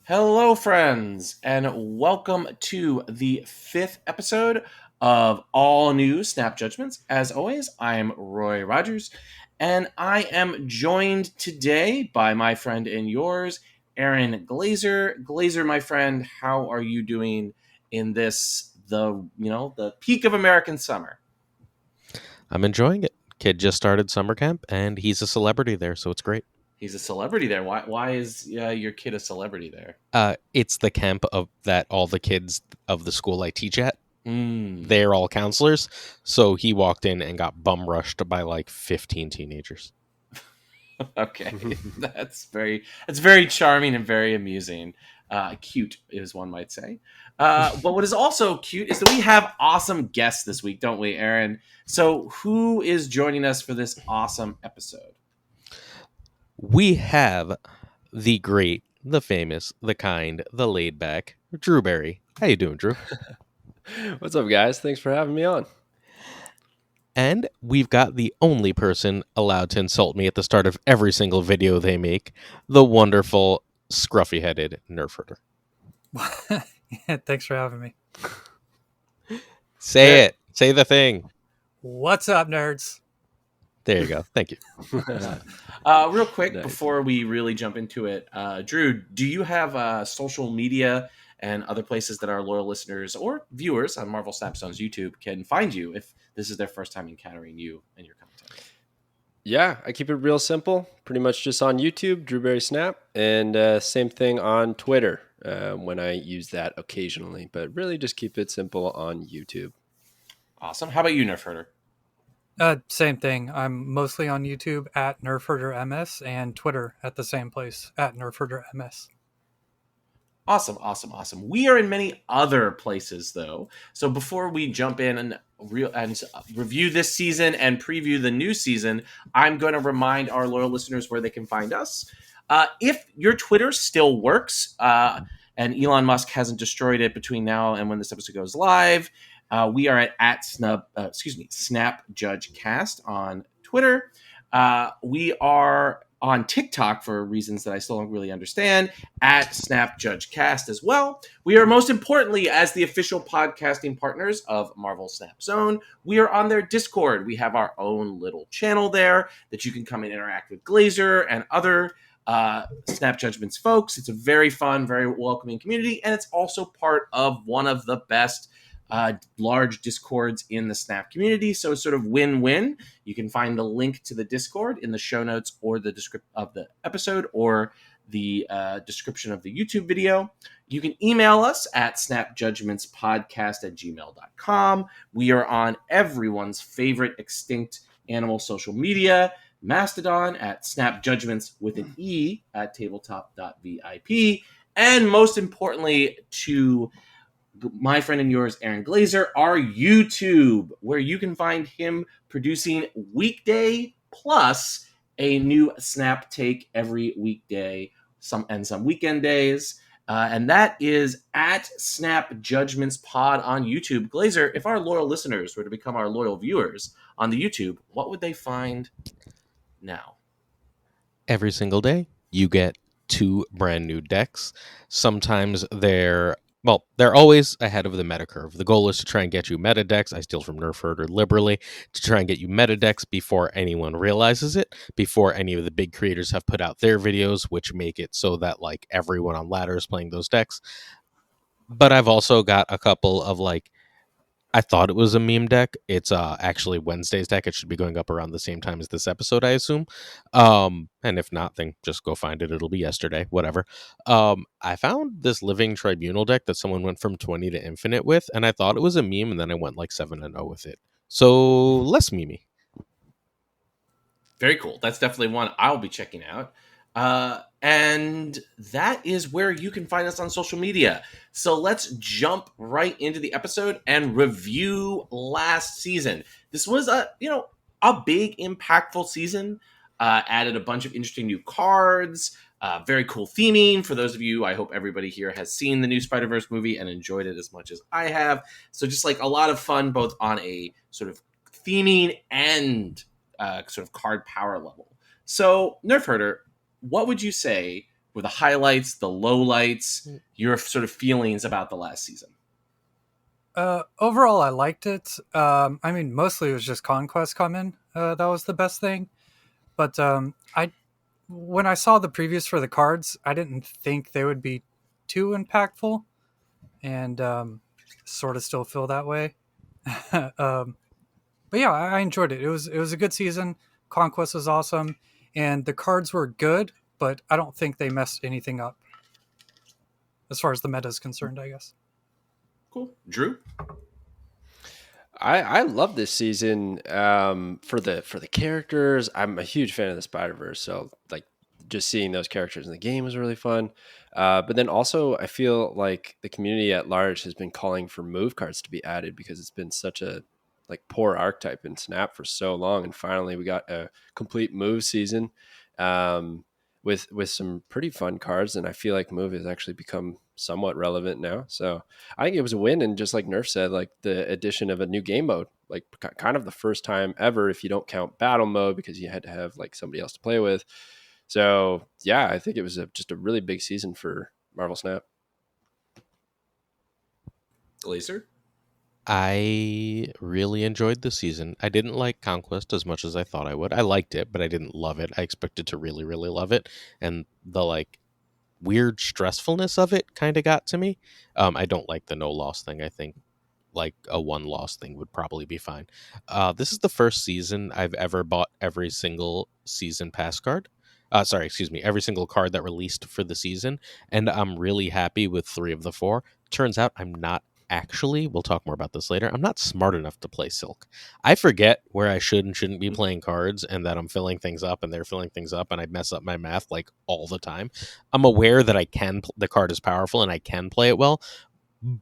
Hello, friends, and welcome to the fifth episode of All New Snap Judgments. As always, I'm Roy Rogers, and I am joined today by my friend and yours, Aaron Glazer. Glazer, my friend, how are you doing in the peak of American summer? I'm enjoying it. Kid just started summer camp, and he's a celebrity there, so it's great. He's a celebrity there. Why is your kid a celebrity there? It's the camp of that all the kids of the school I teach at. Hmm. They're all counselors, so he walked in and got bum rushed by like 15 teenagers. Okay, that's very charming and very amusing. Cute, as one might say. But what is also cute is that we have awesome guests this week, don't we, Aaron? So who is joining us for this awesome episode? We have the great, the famous, the kind, the laid back Drewberry. How you doing, Drew? What's up, guys? Thanks for having me on. And we've got the only person allowed to insult me at the start of every single video they make, the wonderful, scruffy-headed Nerfherder. Yeah, thanks for having me. Say it. Say the thing. What's up, nerds? There you go. Thank you. Real quick, Nice. before we really jump into it, Drew, do you have social media and other places that our loyal listeners or viewers on Marvel Snapstone's YouTube can find you if this is their first time encountering you and your content? Yeah, I keep it real simple. Pretty much just on YouTube, Drewberry Snap, and same thing on Twitter when I use that occasionally. But really, just keep it simple on YouTube. Awesome. How about you, Nerf Herder? Same thing. I'm mostly on YouTube at NerfherderMS and Twitter at the same place at NerfherderMS. Awesome. We are in many other places though. So before we jump in and review this season and preview the new season, I'm going to remind our loyal listeners where they can find us. If your Twitter still works and Elon Musk hasn't destroyed it between now and when this episode goes live, we are at Snap Judge Cast on Twitter. We are on TikTok for reasons that I still don't really understand, at Snap Judge Cast as well. We are most importantly, as the official podcasting partners of Marvel Snap Zone, we are on their Discord. We have our own little channel there that you can come and interact with Glazer and other Snap Judgments folks. It's a very fun, very welcoming community, and it's also part of one of the best large discords in the Snap community. So it's sort of win-win. You can find the link to the Discord in the show notes or the description of the episode or the description of the YouTube video. You can email us at snapjudgmentspodcast@gmail.com. We are on everyone's favorite extinct animal social media, Mastodon at Snap Judgments with an E at tabletop.vip. And most importantly, to my friend and yours, Aaron Glazer, our YouTube, where you can find him producing weekday plus a new Snap take every weekday, some weekend days. And that is at Snap Judgments Pod on YouTube. Glazer, if our loyal listeners were to become our loyal viewers on the YouTube, what would they find now? Every single day, you get 2 brand new decks. Sometimes they're always ahead of the meta curve. The goal is to try and get you meta decks. I steal from Nerfherder liberally to try and get you meta decks before anyone realizes it, before any of the big creators have put out their videos, which make it so that like everyone on ladder is playing those decks. But I've also got a couple of like, I thought it was a meme deck. It's actually Wednesday's deck. It should be going up around the same time as this episode, I assume. And if not, then just go find it. It'll be yesterday, whatever. I found this Living Tribunal deck that someone went from 20 to Infinite with, and I thought it was a meme, and then I went like 7-0 with it. So less memey. Very cool. That's definitely one I'll be checking out. And that is where you can find us on social media. So let's jump right into the episode and review last season. This was a big, impactful season. Added a bunch of interesting new cards. Very cool theming. For those of you, I hope everybody here has seen the new SpiderVerse movie and enjoyed it as much as I have. So just like a lot of fun, both on a sort of theming and sort of card power level. So, Nerf Herder, what would you say were the highlights, the lowlights, your sort of feelings about the last season? Overall, I liked it. I mean, mostly it was just Conquest coming. That was the best thing. But when I saw the previews for the cards, I didn't think they would be too impactful, and sort of still feel that way. But yeah, I enjoyed it. It was a good season. Conquest was awesome, and the cards were good, but I don't think they messed anything up as far as the meta is concerned, I guess. Cool. Drew? I love this season for the characters. I'm a huge fan of the SpiderVerse, so like just seeing those characters in the game was really fun. But then also, I feel like the community at large has been calling for move cards to be added because it's been such a like poor archetype in Snap for so long, and finally we got a complete move season with some pretty fun cards, and I feel like move has actually become somewhat relevant now. So I think it was a win, and just like Nerf said, like the addition of a new game mode, like kind of the first time ever, if you don't count battle mode, because you had to have like somebody else to play with. So yeah, I think it was just a really big season for Marvel Snap. Glazer? I really enjoyed the season. I didn't like Conquest as much as I thought I would. I liked it, but I didn't love it. I expected to really, really love it. And the like weird stressfulness of it kind of got to me. I don't like the no loss thing. I think like a one loss thing would probably be fine. This is the first season I've ever bought every single season pass card. Sorry, excuse me, every single card that released for the season, and I'm really happy with 3 of the 4. Turns out I'm not actually, we'll talk more about this later, I'm not smart enough to play Silk. I forget where I should and shouldn't be playing cards, and that I'm filling things up and they're filling things up, and I mess up my math like all the time. I'm aware that the card is powerful and I can play it well,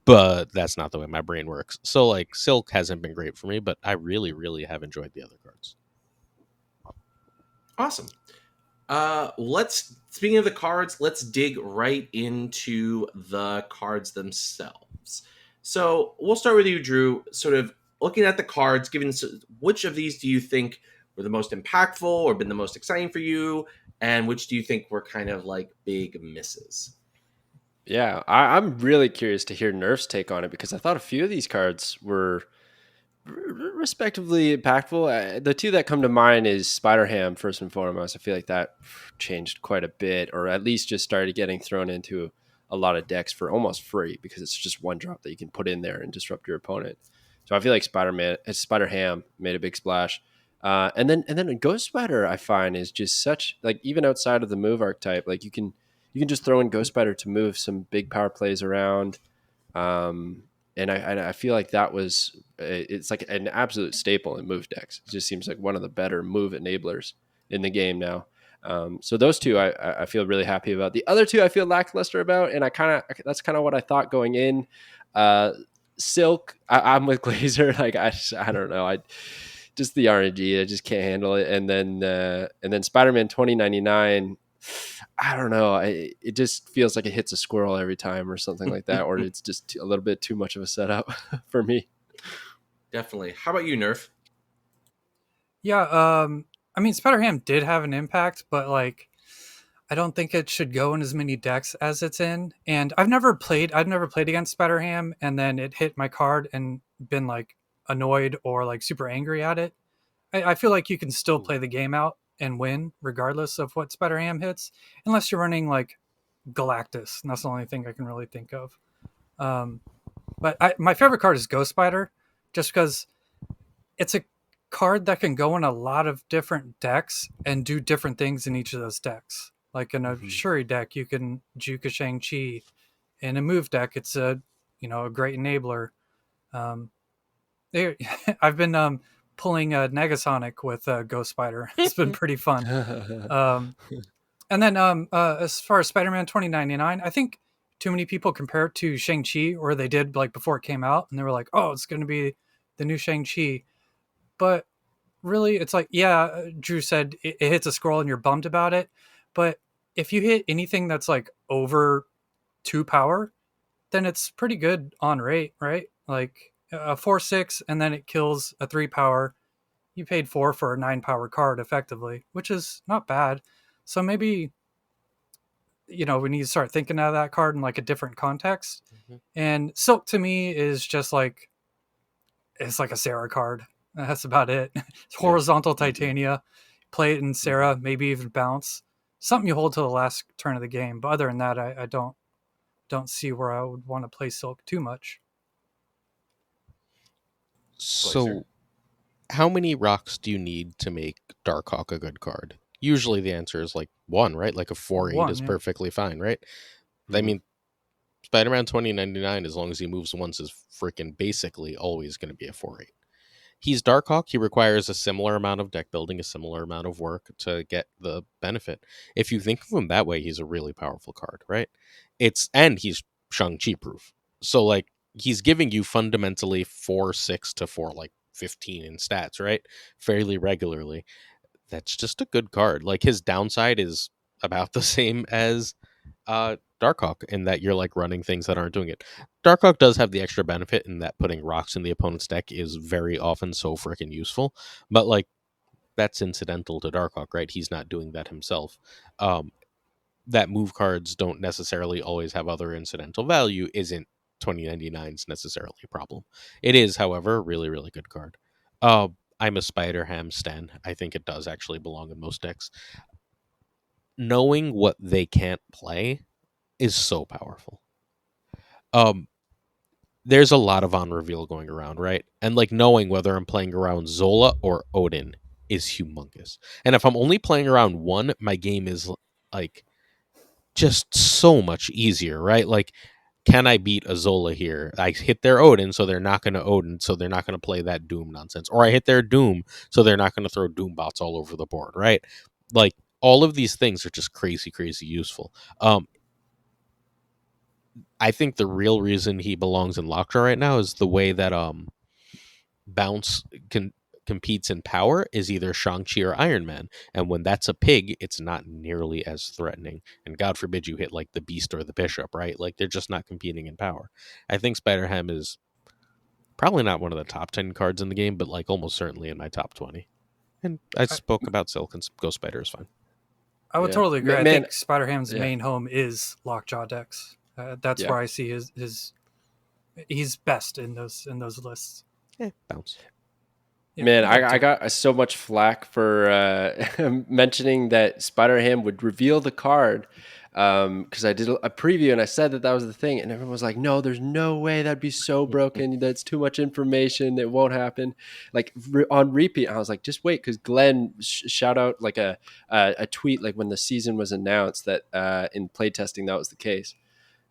but that's not the way my brain works. So like Silk hasn't been great for me, but I really, really have enjoyed the other cards. Awesome. Speaking of the cards, let's dig right into the cards themselves. So we'll start with you, Drew. Sort of looking at the cards, which of these do you think were the most impactful or been the most exciting for you, and which do you think were kind of like big misses? Yeah, I'm really curious to hear Nerf's take on it, because I thought a few of these cards were respectively impactful. The 2 that come to mind is Spider-Ham, first and foremost. I feel like that changed quite a bit, or at least just started getting thrown into a lot of decks for almost free, because it's just 1 drop that you can put in there and disrupt your opponent. So I feel like Spider-Ham made a big splash. And then Ghost Spider, I find, is just such, like, even outside of the move archetype, like you can just throw in Ghost Spider to move some big power plays around. And I feel like it's like an absolute staple in move decks. It just seems like one of the better move enablers in the game now. So those 2 I feel really happy about. The other 2 I feel lackluster about, and that's kind of what I thought going in. Silk, I'm with Glazer. Like I don't know. Just the RNG, I just can't handle it. And then Spider-Man 2099. I don't know. It just feels like it hits a squirrel every time or something like that, or it's just a little bit too much of a setup for me. Definitely. How about you, Nerf? Yeah, I mean, Spider-Ham did have an impact, but like, I don't think it should go in as many decks as it's in. And I've never played against Spider-Ham, and then it hit my card and been like annoyed or like super angry at it. I feel like you can still play the game out and win regardless of what Spider-Ham hits, unless you're running like Galactus, and that's the only thing I can really think of. But my favorite card is Ghost Spider, just because it's a card that can go in a lot of different decks and do different things in each of those decks. Like in a Shuri deck, you can juke a Shang-Chi. In a move deck, it's a great enabler. I've been pulling a Negasonic with Ghost Spider. It's been pretty fun. And then as far as Spider-Man 2099, I think too many people compare it to Shang-Chi, or they did like before it came out, and they were like, oh, it's going to be the new Shang-Chi. But really, it's like, yeah, Drew said it hits a scroll and you're bummed about it. But if you hit anything that's like over 2 power, then it's pretty good on rate, right? Like a 4/6, and then it kills a 3 power. You paid 4 for a 9 power card effectively, which is not bad. So maybe we need to start thinking of that card in like a different context. Mhm. And Silk to me is just like, it's like a Sarah card. That's about it. It's horizontal Titania. Play it in Sarah, maybe even bounce. Something you hold to the last turn of the game. But other than that, I don't see where I would want to play Silk too much. So, how many rocks do you need to make Darkhawk a good card? Usually the answer is like 1, right? Like a 4/8 1, is yeah. perfectly fine, right? I mean, Spider-Man 2099, as long as he moves once, is freaking basically always going to be a 4/8. He's Darkhawk. He requires a similar amount of deck building, a similar amount of work to get the benefit. If you think of him that way, he's a really powerful card, right? And he's Shang-Chi proof. So like he's giving you fundamentally 4/6 to 4 15 in stats, right? Fairly regularly. That's just a good card. Like his downside is about the same as Darkhawk in that you're like running things that aren't doing it. Darkhawk does have the extra benefit in that putting rocks in the opponent's deck is very often so freaking useful, but like that's incidental to Darkhawk, right? He's not doing that himself. That move cards don't necessarily always have other incidental value isn't 2099's necessarily a problem. It is, however, a really, really good card. I'm a Spider Ham stan. I think it does actually belong in most decks. Knowing what they can't play is so powerful. There's a lot of on reveal going around, right? And like knowing whether I'm playing around Zola or Odin is humongous. And if I'm only playing around one, my game is like just so much easier, right? Like, can I beat a Zola here? I hit their Odin, so they're not going to Odin, so they're not going to play that Doom nonsense. Or I hit their Doom, so they're not going to throw Doom bots all over the board, right? Like, all of these things are just crazy, crazy useful. I think the real reason he belongs in Lockjaw right now is the way that Bounce competes in power is either Shang-Chi or Iron Man. And when that's a pig, it's not nearly as threatening. And God forbid you hit like the Beast or the Bishop, right? Like they're just not competing in power. I think Spider-Ham is probably not one of the top 10 cards in the game, but like almost certainly in my top 20. And I spoke about Silk and Ghost Spider is fine. I would Yeah. totally agree. I Man, think Spider-Ham's yeah. main home is Lockjaw decks. That's Yeah. where I see his he's best in those lists. Bounce. Yeah, Man, that I too. got so much flack for mentioning that Spider-Ham would reveal the card because I did a preview and I said that was the thing, and everyone was like, "No, there's no way, that'd be so broken. That's too much information. It won't happen." Like on repeat, I was like, "Just wait," because Glenn shout out like a tweet like when the season was announced that in playtesting that was the case.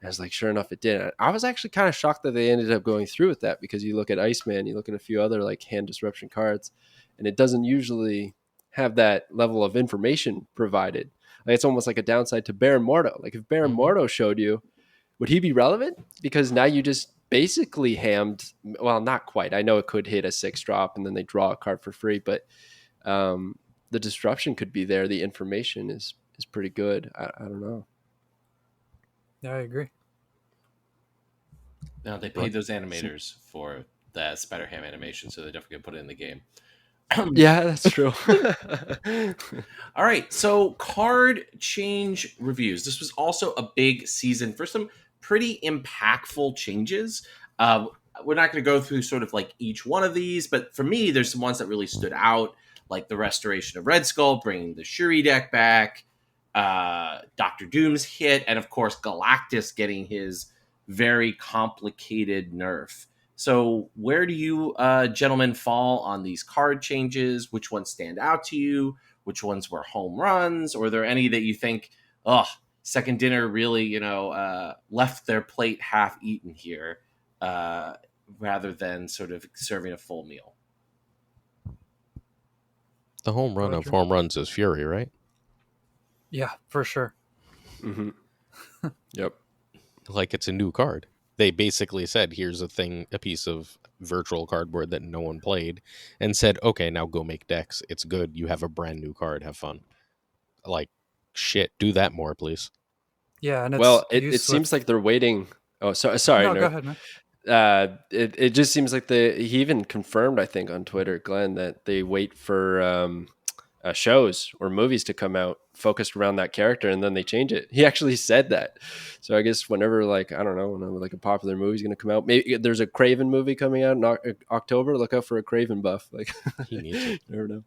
And I was like, sure enough, it did. I was actually kind of shocked that they ended up going through with that because you look at Iceman, you look at a few other like hand disruption cards, and it doesn't usually have that level of information provided. Like it's almost like a downside to Baron Mordo. Like if Baron Mordo showed you, would he be relevant? Because now you just basically hammed. Well, not quite. I know it could hit a 6-drop and then they draw a card for free, but the disruption could be there. The information is pretty good. I don't know. Yeah, I agree. No, they paid those animators for that Spider-Ham animation, so they definitely gonna put it in the game. Yeah, that's true. All right, so card change reviews. This was also a big season for some pretty impactful changes. We're not going to go through sort of like each one of these, but for me, there's some ones that really stood out, like the restoration of Red Skull, bringing the Shuri deck back, Doctor Doom's hit, and of course Galactus getting his very complicated nerf. So where do you gentlemen fall on these card changes? Which ones stand out to you? Which ones were home runs? Or are there any that you think, oh, Second Dinner really, left their plate half eaten here rather than sort of serving a full meal? The home run of home runs is Fury, right? Yeah, for sure. Mm-hmm. Yep. Like it's a new card. They basically said, here's a piece of virtual cardboard that no one played, and said, okay, now go make decks. It's good. You have a brand new card. Have fun. Like, shit, do that more, please. Yeah, and it's well, it seems like they're waiting. Oh, sorry. No, Nerf. go ahead, man. It just seems like he even confirmed, I think, on Twitter, Glenn, that they wait for shows or movies to come out focused around that character, and then they change it. He actually said that. So I guess whenever, like, I don't know, whenever like a popular movie is going to come out, maybe there's a Craven movie coming out in October. Look out for a Craven buff. Like, He needs it. never know.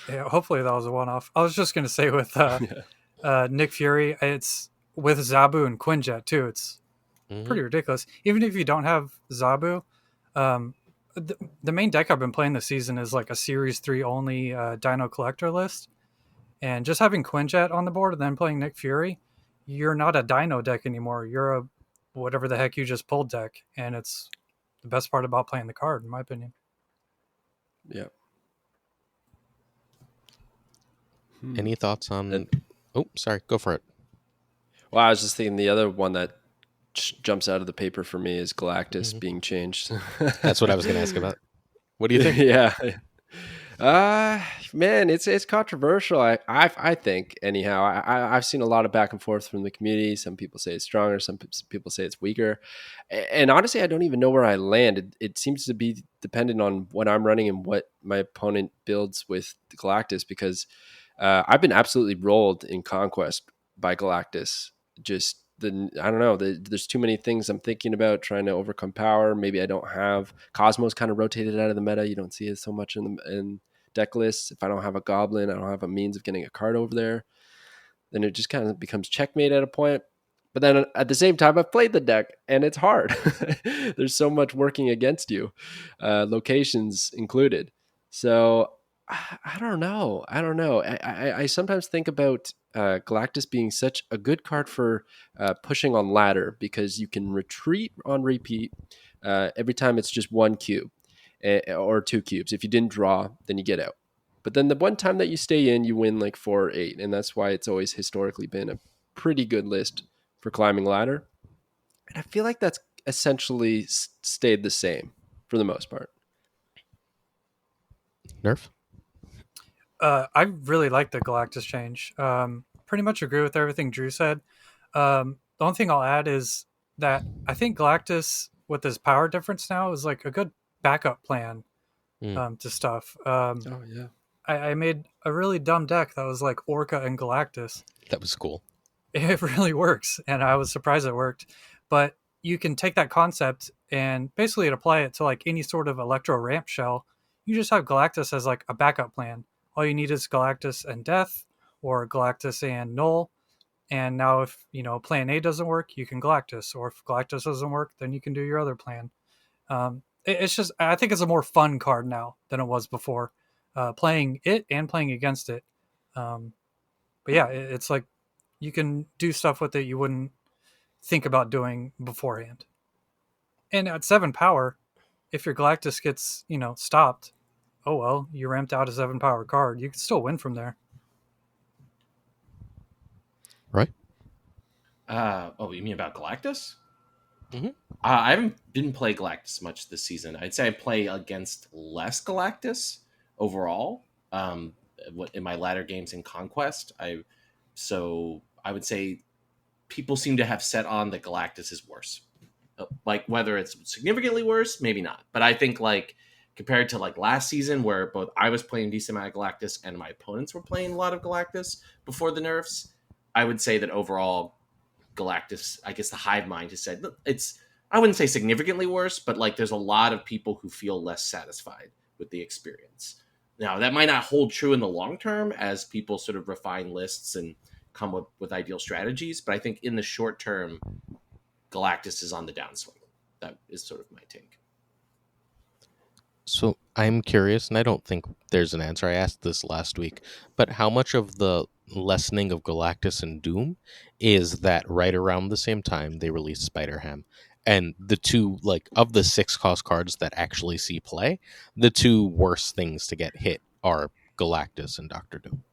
Yeah, hopefully that was a one-off. I was just gonna say with Nick Fury, it's with Zabu and Quinjet too. It's pretty ridiculous. Even if you don't have Zabu, the main deck I've been playing this season is like a Series 3 only Dino Collector list. And just having Quinjet on the board and then playing Nick Fury, you're not a Dino deck anymore. You're a whatever the heck you just pulled deck. And it's the best part about playing the card, in my opinion. Yeah. Any thoughts on... Oh, sorry. Go for it. Well, I was just thinking the other one that jumps out of the paper for me is Galactus being changed. That's what I was going to ask about. What do you think? Yeah. Man, it's controversial. I think anyhow. I've seen a lot of back and forth from the community. Some people say it's stronger. Some people say it's weaker. And honestly, I don't even know where I land. It seems to be dependent on what I'm running and what my opponent builds with Galactus, because I've been absolutely rolled in Conquest by Galactus. Just I don't know. There's too many things I'm thinking about trying to overcome power. Maybe I don't have Cosmos kind of rotated out of the meta. You don't see it so much in deck lists. If I don't have a Goblin, I don't have a means of getting a card over there. Then it just kind of becomes checkmate at a point. But then at the same time, I've played the deck and it's hard. There's so much working against you, locations included. So I don't know. I sometimes think about Galactus being such a good card for pushing on ladder, because you can retreat on repeat every time it's just one cube or two cubes. If you didn't draw, then you get out. But then the one time that you stay in, you win like 4 or 8. And that's why it's always historically been a pretty good list for climbing ladder. And I feel like that's essentially stayed the same for the most part. Nerf? I really like the Galactus change. Pretty much agree with everything Drew said. The only thing I'll add is that I think Galactus, with his power difference now, is like a good backup plan to stuff. Oh, yeah. I made a really dumb deck that was like Orca and Galactus. That was cool. It really works, and I was surprised it worked. But you can take that concept and basically apply it to like any sort of Electro ramp shell. You just have Galactus as like a backup plan. All you need is Galactus and Death, or Galactus and Null. And now if, plan A doesn't work, you can Galactus. Or if Galactus doesn't work, then you can do your other plan. It's just, I think it's a more fun card now than it was before. Playing it and playing against it. But yeah, it's like you can do stuff with it you wouldn't think about doing beforehand. And at 7 power, if your Galactus gets, stopped, oh well, you ramped out a 7 power card. You can still win from there. Right? You mean about Galactus? Mm-hmm. I didn't play Galactus much this season. I'd say I play against less Galactus overall. In my latter games in Conquest, so I would say people seem to have set on that Galactus is worse. Like, whether it's significantly worse, maybe not. But I think, like, compared to like last season, where both I was playing a decent amount of Galactus and my opponents were playing a lot of Galactus before the nerfs, I would say that overall Galactus, I guess the hive mind has said it's, I wouldn't say significantly worse, but like there's a lot of people who feel less satisfied with the experience. Now, that might not hold true in the long term as people sort of refine lists and come up with ideal strategies, but I think in the short term, Galactus is on the downswing. That is sort of my take. So I'm curious, and I don't think there's an answer. I asked this last week, but how much of the lessening of Galactus and Doom is that right around the same time they released SpiderHam? And the two, like, of the 6 cost cards that actually see play, the 2 worst things to get hit are Galactus and Doctor Doom.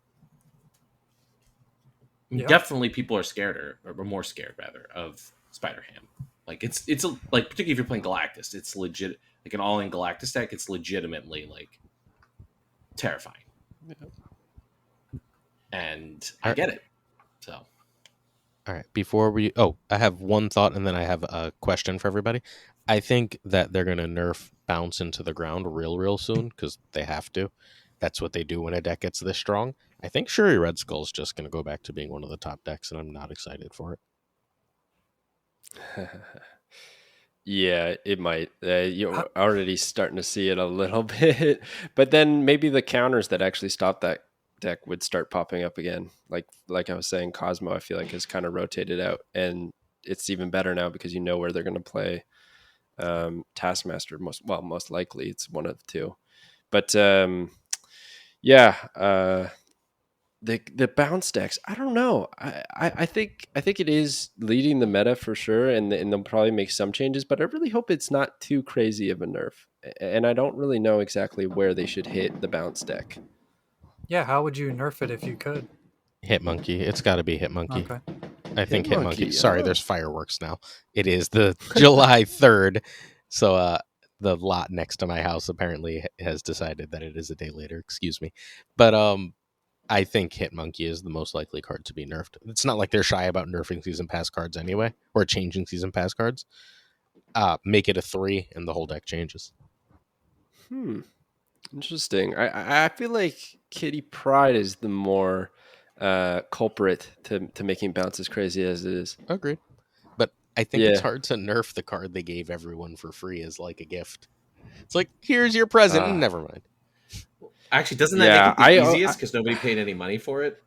Yeah. Definitely people are scared, or more scared rather, of SpiderHam. Like, it's like, particularly if you're playing Galactus, it's legit. Like an all-in Galactus deck, it's legitimately like terrifying. Yeah. And I get it. So, all right. Before we, I have one thought, and then I have a question for everybody. I think that they're gonna nerf bounce into the ground real soon, because they have to. that's what they do when a deck gets this strong. I think Shuri Red Skull is just going to go back to being one of the top decks, and I'm not excited for it. Yeah, it might. You're already starting to see it a little bit, but then maybe the counters that actually stop that deck would start popping up again. Like I was saying, Cosmo, I feel like has kind of rotated out, and it's even better now because you know where they're going to play. Taskmaster, most likely it's one of the two, but yeah. The bounce decks, I don't know. I think it is leading the meta for sure, and they'll probably make some changes, but I really hope it's not too crazy of a nerf. And I don't really know exactly where they should hit the bounce deck. Yeah, how would you nerf it if you could? Hitmonkey. It's got to be Hitmonkey. Okay. I think Hitmonkey, Hitmonkey. Sorry, oh. there's fireworks now. It is the July 3rd. So the lot next to my house apparently has decided that it is a day later. Excuse me. But I think Hitmonkey is the most likely card to be nerfed. It's not like they're shy about nerfing season pass cards anyway, or changing season pass cards. Make it a 3 and the whole deck changes. Interesting. I feel like Kitty Pryde is the more culprit to making bounce as crazy as it is. Agreed. But I think it's Yeah. hard to nerf the card they gave everyone for free as like a gift. It's like, here's your present. Never mind. Actually, doesn't that Yeah, make it the easiest because nobody paid any money for it?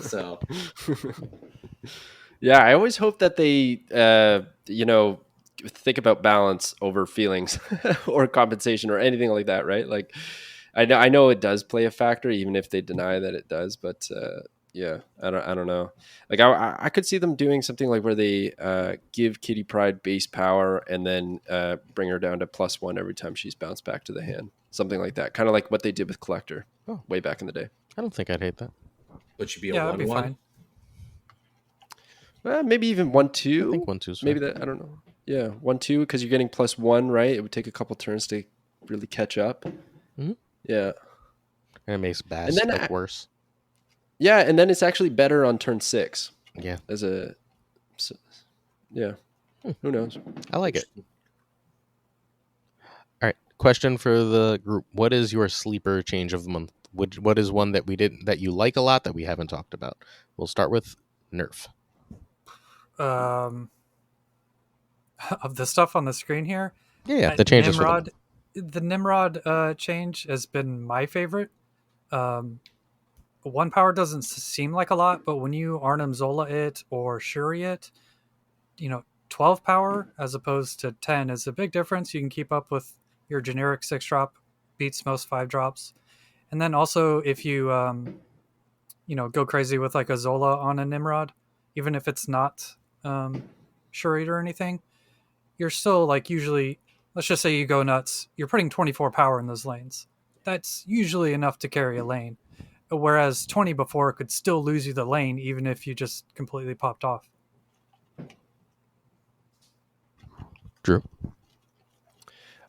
So yeah, I always hope that they think about balance over feelings or compensation or anything like that, right? Like I know it does play a factor even if they deny that it does, but yeah, I don't know. Like I could see them doing something like where they give Kitty Pryde base power and then bring her down to +1 every time she's bounced back to the hand. Something like that. Kind of like what they did with Collector way back in the day. I don't think I'd hate that. But should be a that'd be 1/1. fine. Maybe even 1/2. I think 1/2's Maybe fine. that, I don't know. Yeah, 1/2 because you're getting +1, right? It would take a couple turns to really catch up. Mhm. Yeah. And it makes Bass And then look worse. Yeah, and then it's actually better on turn 6 Yeah, as a yeah. Who knows? I like it. All right, question for the group: what is your sleeper change of the month? What is one that we didn't that you like a lot that we haven't talked about? We'll start with Nerf. Of the stuff on the screen here, Yeah, the changes for the month. the Nimrod change has been my favorite. 1 power doesn't seem like a lot, but when you Arnim Zola it or Shuri it, 12 power as opposed to 10 is a big difference. You can keep up with your generic 6-drop, beats most 5-drops. And then also if you, go crazy with like a Zola on a Nimrod, even if it's not Shuri or anything, you're still like usually, let's just say you go nuts, you're putting 24 power in those lanes. That's usually enough to carry a lane. Whereas 20 before could still lose you the lane even if you just completely popped off. Drew.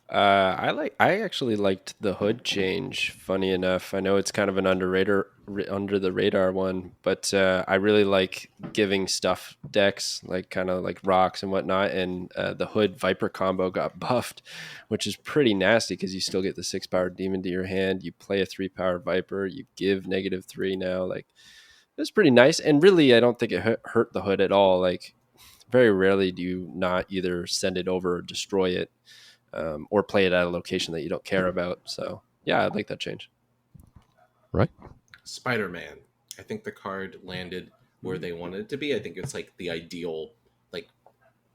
I actually liked the hood change. Funny enough, I know it's kind of an under the radar one, but I really like giving stuff decks like kind of like rocks and whatnot. And the hood Viper combo got buffed, which is pretty nasty because you still get the 6-power demon to your hand. You play a 3-power Viper, you give -3 now. Like it's pretty nice, and really, I don't think it hurt the hood at all. Like very rarely do you not either send it over or destroy it. Or play it at a location that you don't care about. So yeah, I'd like that change. Right. Spider-Man. I think the card landed where they wanted it to be. I think it's like the ideal like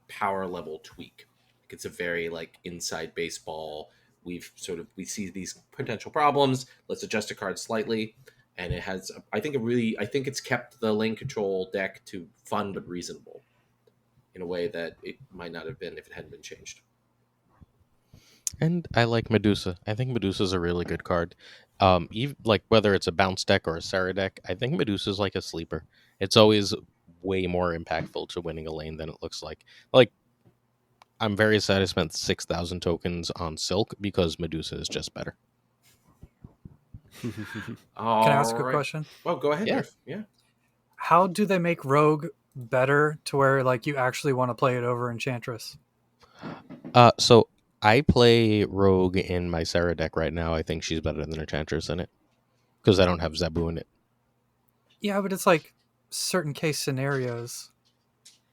power level tweak. It's a very like inside baseball. We see these potential problems. Let's adjust a card slightly, and it has. I think it's kept the lane control deck to fun but reasonable, in a way that it might not have been if it hadn't been changed. And I like Medusa. I think Medusa's a really good card. Even like whether it's a bounce deck or a Sarah deck, I think Medusa's like a sleeper. It's always way more impactful to winning a lane than it looks like. Like I'm very sad I spent 6,000 tokens on Silk because Medusa is just better. Can I ask a question? Oh, go ahead. Yeah. Nerf. Yeah. How do they make Rogue better to where like you actually want to play it over Enchantress? So I play Rogue in my Sarah deck right now. I think she's better than Enchantress in it because I don't have Zabu in it. Yeah, but it's like certain case scenarios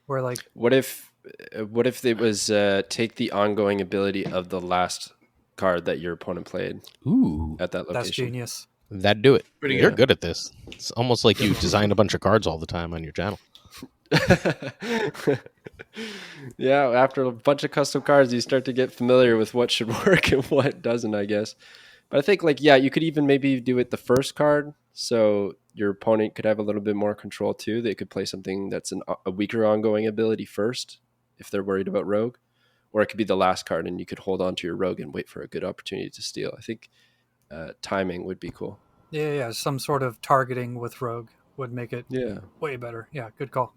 where like What if it was take the ongoing ability of the last card that your opponent played Ooh, at that that's location? genius. that'd do it. Pretty You're good. good at this. It's almost like you design a bunch of cards all the time on your channel. Yeah, after a bunch of custom cards, you start to get familiar with what should work and what doesn't, I guess. But I think, like, yeah, you could even maybe do it the first card, so your opponent could have a little bit more control too. They could play something that's a weaker ongoing ability first, if they're worried about Rogue, or it could be the last card, and you could hold on to your Rogue and wait for a good opportunity to steal. I think timing would be cool. Yeah, some sort of targeting with Rogue would make it Yeah. way better. Yeah, good call.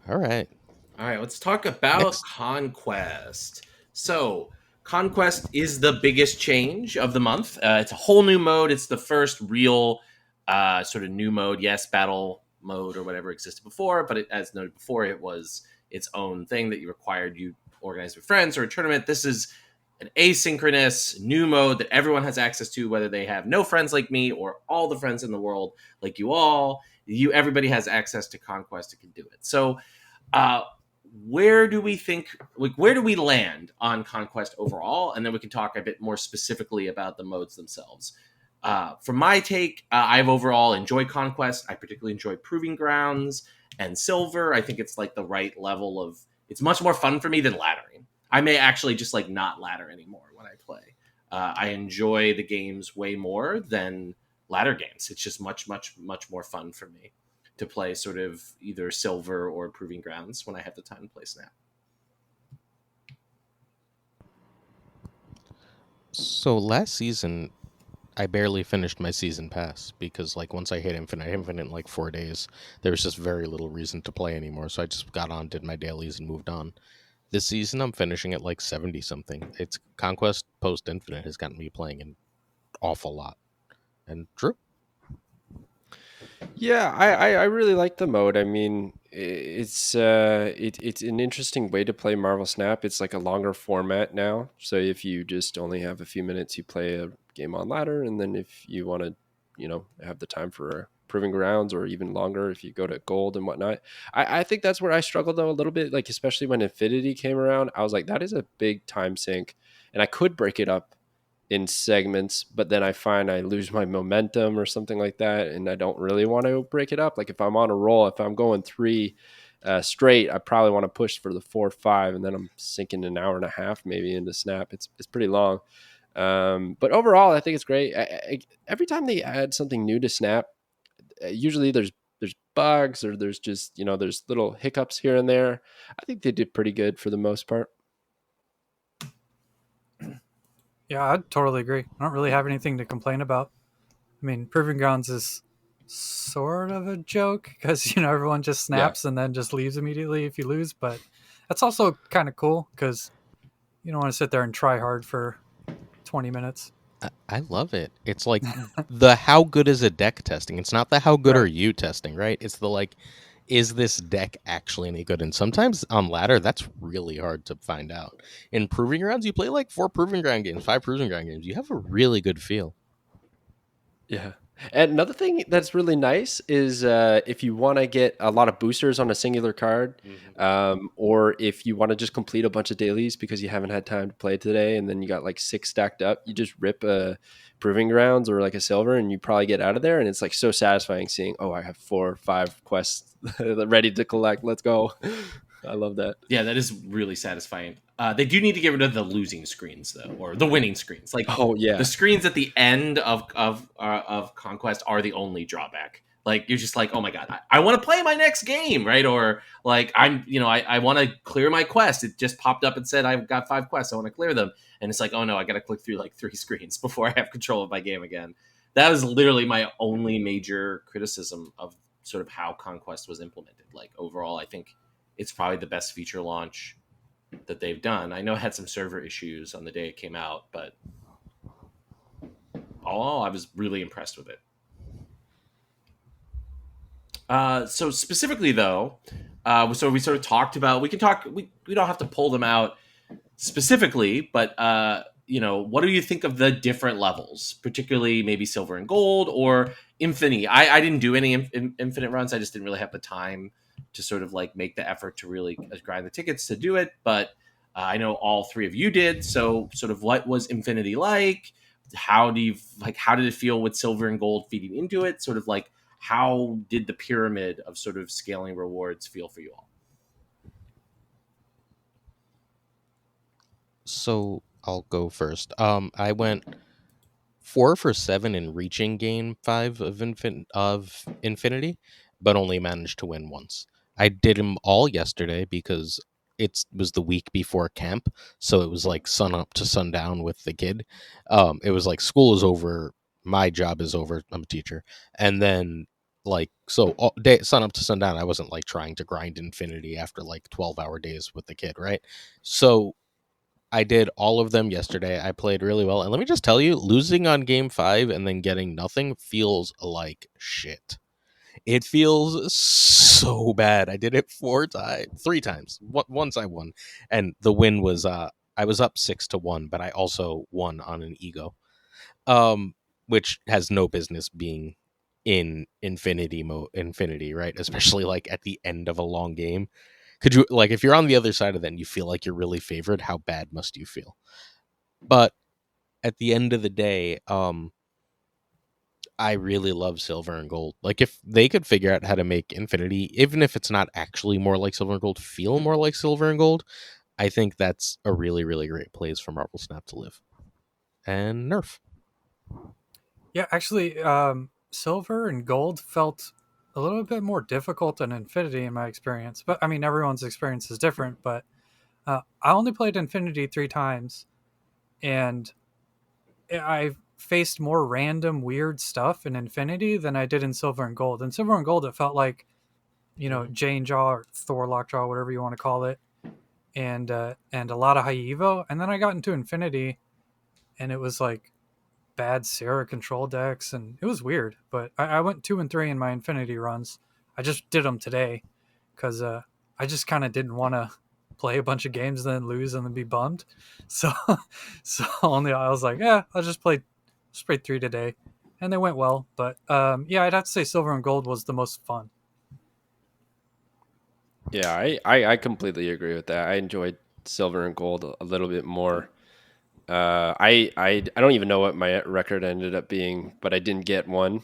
All right. All right, let's talk about Next. Conquest. So, Conquest is the biggest change of the month. It's a whole new mode. It's the first real sort of new mode. Yes, battle mode or whatever existed before, but as noted before, it was its own thing that you required you organize with friends or a tournament. This is an asynchronous new mode that everyone has access to, whether they have no friends like me or all the friends in the world like you all. Everybody has access to Conquest and can do it. So, where do we think, like, where do we land on Conquest overall? And then we can talk a bit more specifically about the modes themselves. For my take, I've overall enjoyed Conquest. I particularly enjoy Proving Grounds and Silver. I think it's like the right level of, it's much more fun for me than laddering. I may actually just like not ladder anymore when I play. I enjoy the games way more than ladder games. It's just much more fun for me to play sort of either Silver or Proving Grounds when I have the time to play Snap. So last season, I barely finished my season pass because, like, once I hit Infinite in like 4 days, there was just very little reason to play anymore. So I just got on, did my dailies, and moved on. This season, I'm finishing at like 70 something. It's Conquest post Infinite has gotten me playing an awful lot. And Drew, Yeah, I really like the mode. I mean, it's an interesting way to play Marvel Snap. It's like a longer format now. So if you just only have a few minutes, you play a game on ladder, and then if you want to, have the time for Proving Grounds or even longer, if you go to gold and whatnot. I think that's where I struggled though a little bit, like especially when Infinity came around. I was like, that is a big time sink, and I could break it up in segments, but then I find I lose my momentum or something like that, and I don't really want to break it up. Like if I'm on a roll, if I'm going 3 straight, I probably want to push for the 4 or 5, and then I'm sinking an hour and a half maybe into Snap. It's pretty long, but overall, I think it's great. Every time they add something new to Snap, usually there's bugs or there's just there's little hiccups here and there. I think they did pretty good for the most part. Yeah, I'd totally agree. I don't really have anything to complain about. I mean, Proving Grounds is sort of a joke because, everyone just snaps and then just leaves immediately if you lose. But that's also kind of cool because you don't want to sit there and try hard for 20 minutes. I love it. It's like the how good is a deck testing. It's not the how good Right. are you testing, right? It's the like, is this deck actually any good? And sometimes on ladder, that's really hard to find out. In Proving Grounds, you play like 4 Proving Ground games, 5 Proving Ground games. You have a really good feel. Yeah. And another thing that's really nice is if you want to get a lot of boosters on a singular card, or if you want to just complete a bunch of dailies because you haven't had time to play today, and then you got like 6 stacked up, you just rip a Proving Grounds or like a Silver, and you probably get out of there. And it's like so satisfying seeing, oh, I have 4 or 5 quests ready to collect. Let's go. I love that. Yeah, that is really satisfying. They do need to get rid of the losing screens though, or the winning screens. Like, Oh yeah, the screens at the end of Conquest are the only drawback. Like, you're just like, oh my god, I want to play my next game, right? Or like, I want to clear my quest. It just popped up and said I've got 5 quests. I want to clear them, and it's like, oh no, I got to click through like 3 screens before I have control of my game again. That was literally my only major criticism of sort of how Conquest was implemented. Like, overall, I think it's probably the best feature launch that they've done. I know it had some server issues on the day it came out, but all in all, I was really impressed with it. So specifically though, so we sort of talked about, we don't have to pull them out specifically, but what do you think of the different levels, particularly maybe silver and gold or infinity? I didn't do any infinite runs. I just didn't really have the time to sort of like make the effort to really grind the tickets to do it. But I know all three of you did. So sort of what was infinity like? How did it feel with silver and gold feeding into it? Sort of like how did the pyramid of sort of scaling rewards feel for you all? So I'll go first. I went 4 for 7 in reaching game 5 of Infinity, but only managed to win once. I did them all yesterday because it was the week before camp, so it was like sun up to sundown with the kid. It was like school is over, my job is over. I'm a teacher, and then like so all day sun up to sundown. I wasn't like trying to grind Infinity after like 12-hour days with the kid, right? So I did all of them yesterday. I played really well. And let me just tell you, losing on game 5 and then getting nothing feels like shit. It feels so bad. I did it 3 times. Once I won. And the win was I was up 6-1, but I also won on an ego. Which has no business being in infinity, right? Especially like at the end of a long game. Could you, like, if you're on the other side of that and you feel like you're really favored, how bad must you feel? But at the end of the day, I really love silver and gold. Like, if they could figure out how to make Infinity, even if it's not actually more like silver and gold, feel more like silver and gold, I think that's a really, really great place for Marvel Snap to live. And Nerf. Yeah, actually, silver and gold felt a little bit more difficult than Infinity in my experience. But I mean, everyone's experience is different. But I only played Infinity 3 times, and I faced more random weird stuff in Infinity than I did in Silver and Gold. In Silver and Gold, it felt like, Jane Jaw or Thor Lockjaw, whatever you want to call it, and a lot of high evo. And then I got into Infinity, and it was like bad Sarah control decks, and it was weird. But I went 2 and 3 in my Infinity runs. I just did them today because I just kind of didn't want to play a bunch of games and then lose and then be bummed. So only I was like, yeah, I'll just play 3 today, and they went well. But yeah, I'd have to say Silver and Gold was the most fun. Yeah, I completely agree with that. I enjoyed silver and gold a little bit more. I don't even know what my record ended up being, but I didn't get one.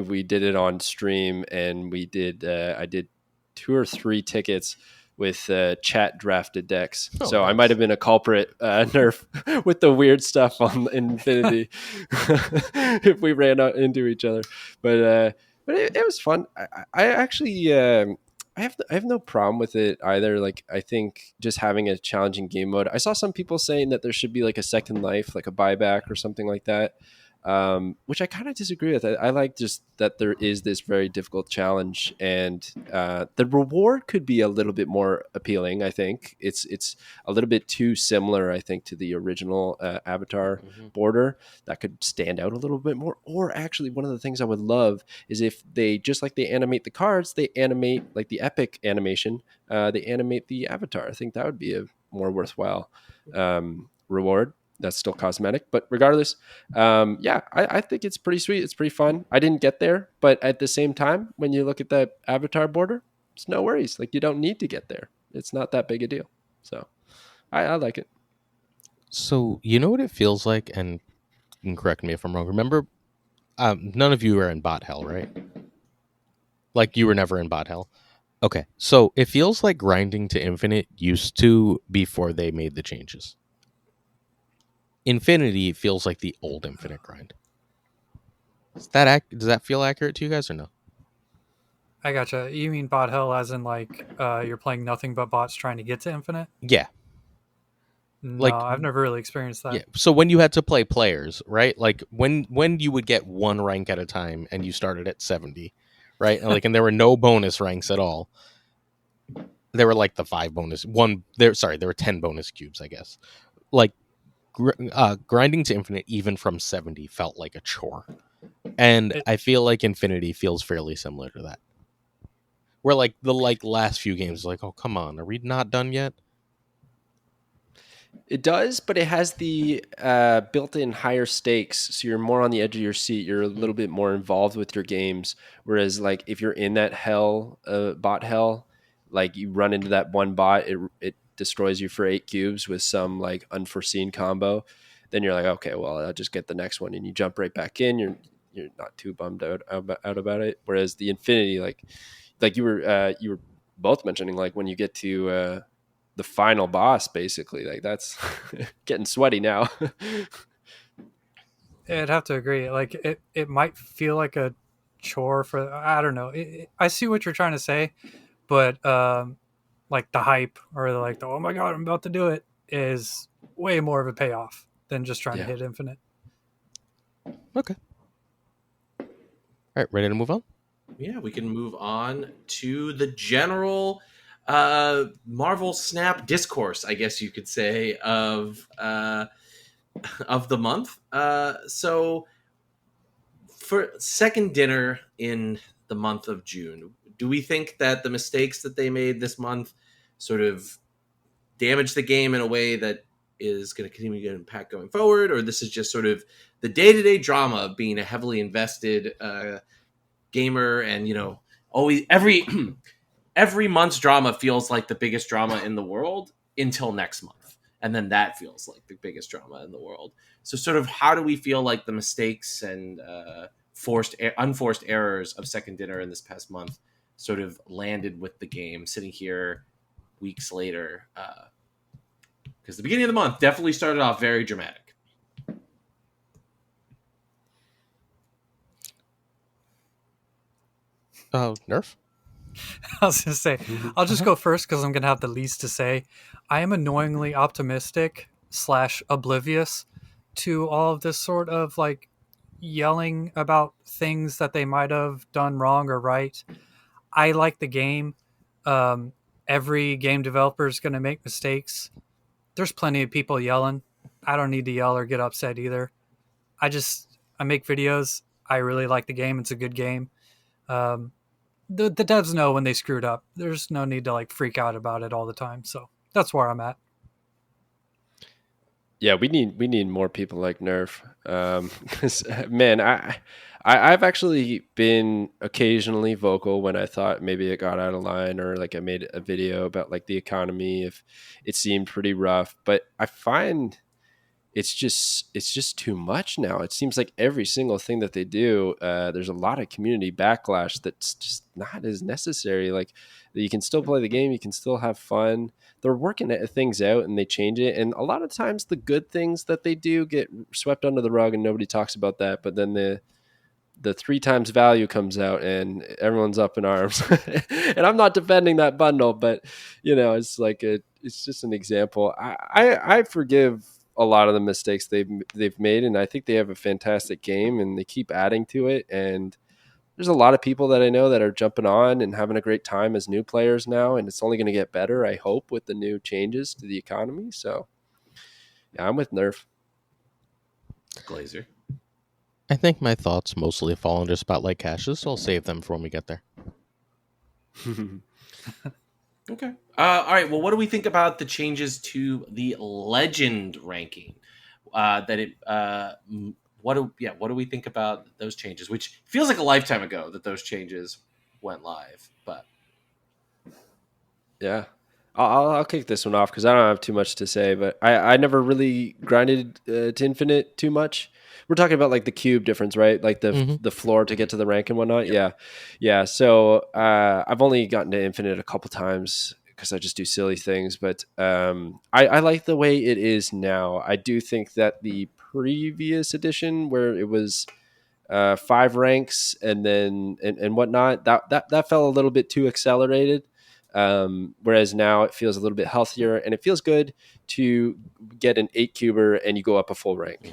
We did it on stream, and we did I did 2 or 3 tickets with chat drafted decks. Oh, so I nice. might have been a culprit, Nerf, with the weird stuff on Infinity if we ran out into each other. But it was fun. I actually. I have no problem with it either. Like, I think just having a challenging game mode. I saw some people saying that there should be like a second life, like a buyback or something like that, which I kind of disagree with. I like just that there is this very difficult challenge, and the reward could be a little bit more appealing. I think it's a little bit too similar, I think, to the original Avatar border. That could stand out a little bit more. Or actually, one of the things I would love is if they, just like they animate the cards, they animate like the epic animation, they animate the avatar. I think that would be a more worthwhile reward. That's still cosmetic, but regardless, yeah, I think it's pretty sweet. It's pretty fun. I didn't get there, but at the same time, when you look at that avatar border, it's no worries. Like, you don't need to get there. It's not that big a deal. So I like it. So, you know what it feels like? And you can correct me if I'm wrong. Remember, none of you are in bot hell, right? Like, you were never in bot hell. Okay, so it feels like grinding to infinite used to before they made the changes. Infinity feels like the old infinite grind. Does that feel accurate to you guys or no? I gotcha. You mean bot hell as in like you're playing nothing but bots trying to get to infinite? Yeah. No, Like, I've never really experienced that. yeah. So when you had to play players, right? Like when you would get one rank at a time and you started at 70, right? And there were no bonus ranks at all. There were like the 5 bonus one there. Sorry, there were 10 bonus cubes, I guess. Like grinding to infinite, even from 70, felt like a chore. And I feel like Infinity feels fairly similar to that. Where like the last few games, like, oh come on, are we not done yet? It does, but it has the built-in higher stakes, so you're more on the edge of your seat. You're a little bit more involved with your games. Whereas, like, if you're in that hell, bot hell, like you run into that one bot, it destroys you for 8 cubes with some like unforeseen combo. Then you're like, okay, well, I'll just get the next one, and you jump right back in. You're not too bummed out about it. Whereas the Infinity, like you were both mentioning, like when you get to the final boss, basically, like that's getting sweaty now. I'd have to agree. Like it might feel like a chore for I don't know. I see what you're trying to say, but like the hype or like the oh my god I'm about to do it is way more of a payoff than just trying to Yeah. hit infinite. Okay. All right, ready to move on? Yeah, we can move on to the general Marvel Snap discourse, I guess you could say, of the month. So for second dinner in the month of June, do we think that the mistakes that they made this month sort of damage the game in a way that is going to continue to impact going forward, or this is just sort of the day-to-day drama of being a heavily invested gamer, and always every month's drama feels like the biggest drama in the world until next month, and then that feels like the biggest drama in the world. So sort of how do we feel like the mistakes and unforced errors of second dinner in this past month sort of landed with the game sitting here weeks later, because the beginning of the month definitely started off very dramatic. Nerf? I was gonna say I'll just go first because I'm gonna have the least to say. I am annoyingly optimistic / oblivious to all of this sort of like yelling about things that they might have done wrong or right. I like the game. Um, every game developer is going to make mistakes. There's plenty of people yelling. I don't need to yell or get upset either. I make videos. I really like the game. It's a good game. Um, the devs know when they screwed up. There's no need to like freak out about it all the time. So that's where I'm at. Yeah, we need more people like Nerf. 'Cause, man, I've actually been occasionally vocal when I thought maybe it got out of line, or like I made a video about like the economy if it seemed pretty rough. But I find it's just too much now. It seems like every single thing that they do, there's a lot of community backlash that's just not as necessary. Like you can still play the game, you can still have fun. They're working things out and they change it, and a lot of times the good things that they do get swept under the rug and nobody talks about that. But then the 3 times value comes out and everyone's up in arms. And I'm not defending that bundle, but it's like it's just an example. I forgive a lot of the mistakes they've made, and I think they have a fantastic game and they keep adding to it. And there's a lot of people that I know that are jumping on and having a great time as new players now, and it's only going to get better, I hope, with the new changes to the economy. So yeah, I'm with Nerf. Glazer. I think my thoughts mostly fall under spotlight caches, so I'll save them for when we get there. Okay. All right. Well, what do we think about the changes to the legend ranking? What do we think about those changes? Which feels like a lifetime ago that those changes went live, but Yeah. I'll kick this one off because I don't have too much to say, but I never really grinded to infinite too much. We're talking about like the cube difference, right? Like the floor to get to the rank and whatnot. Yep. Yeah. So I've only gotten to infinite a couple times because I just do silly things, but I like the way it is now. I do think that the previous edition where it was 5 ranks and then and whatnot, that felt a little bit too accelerated. Whereas now it feels a little bit healthier and it feels good to get an 8-cuber and you go up a full rank.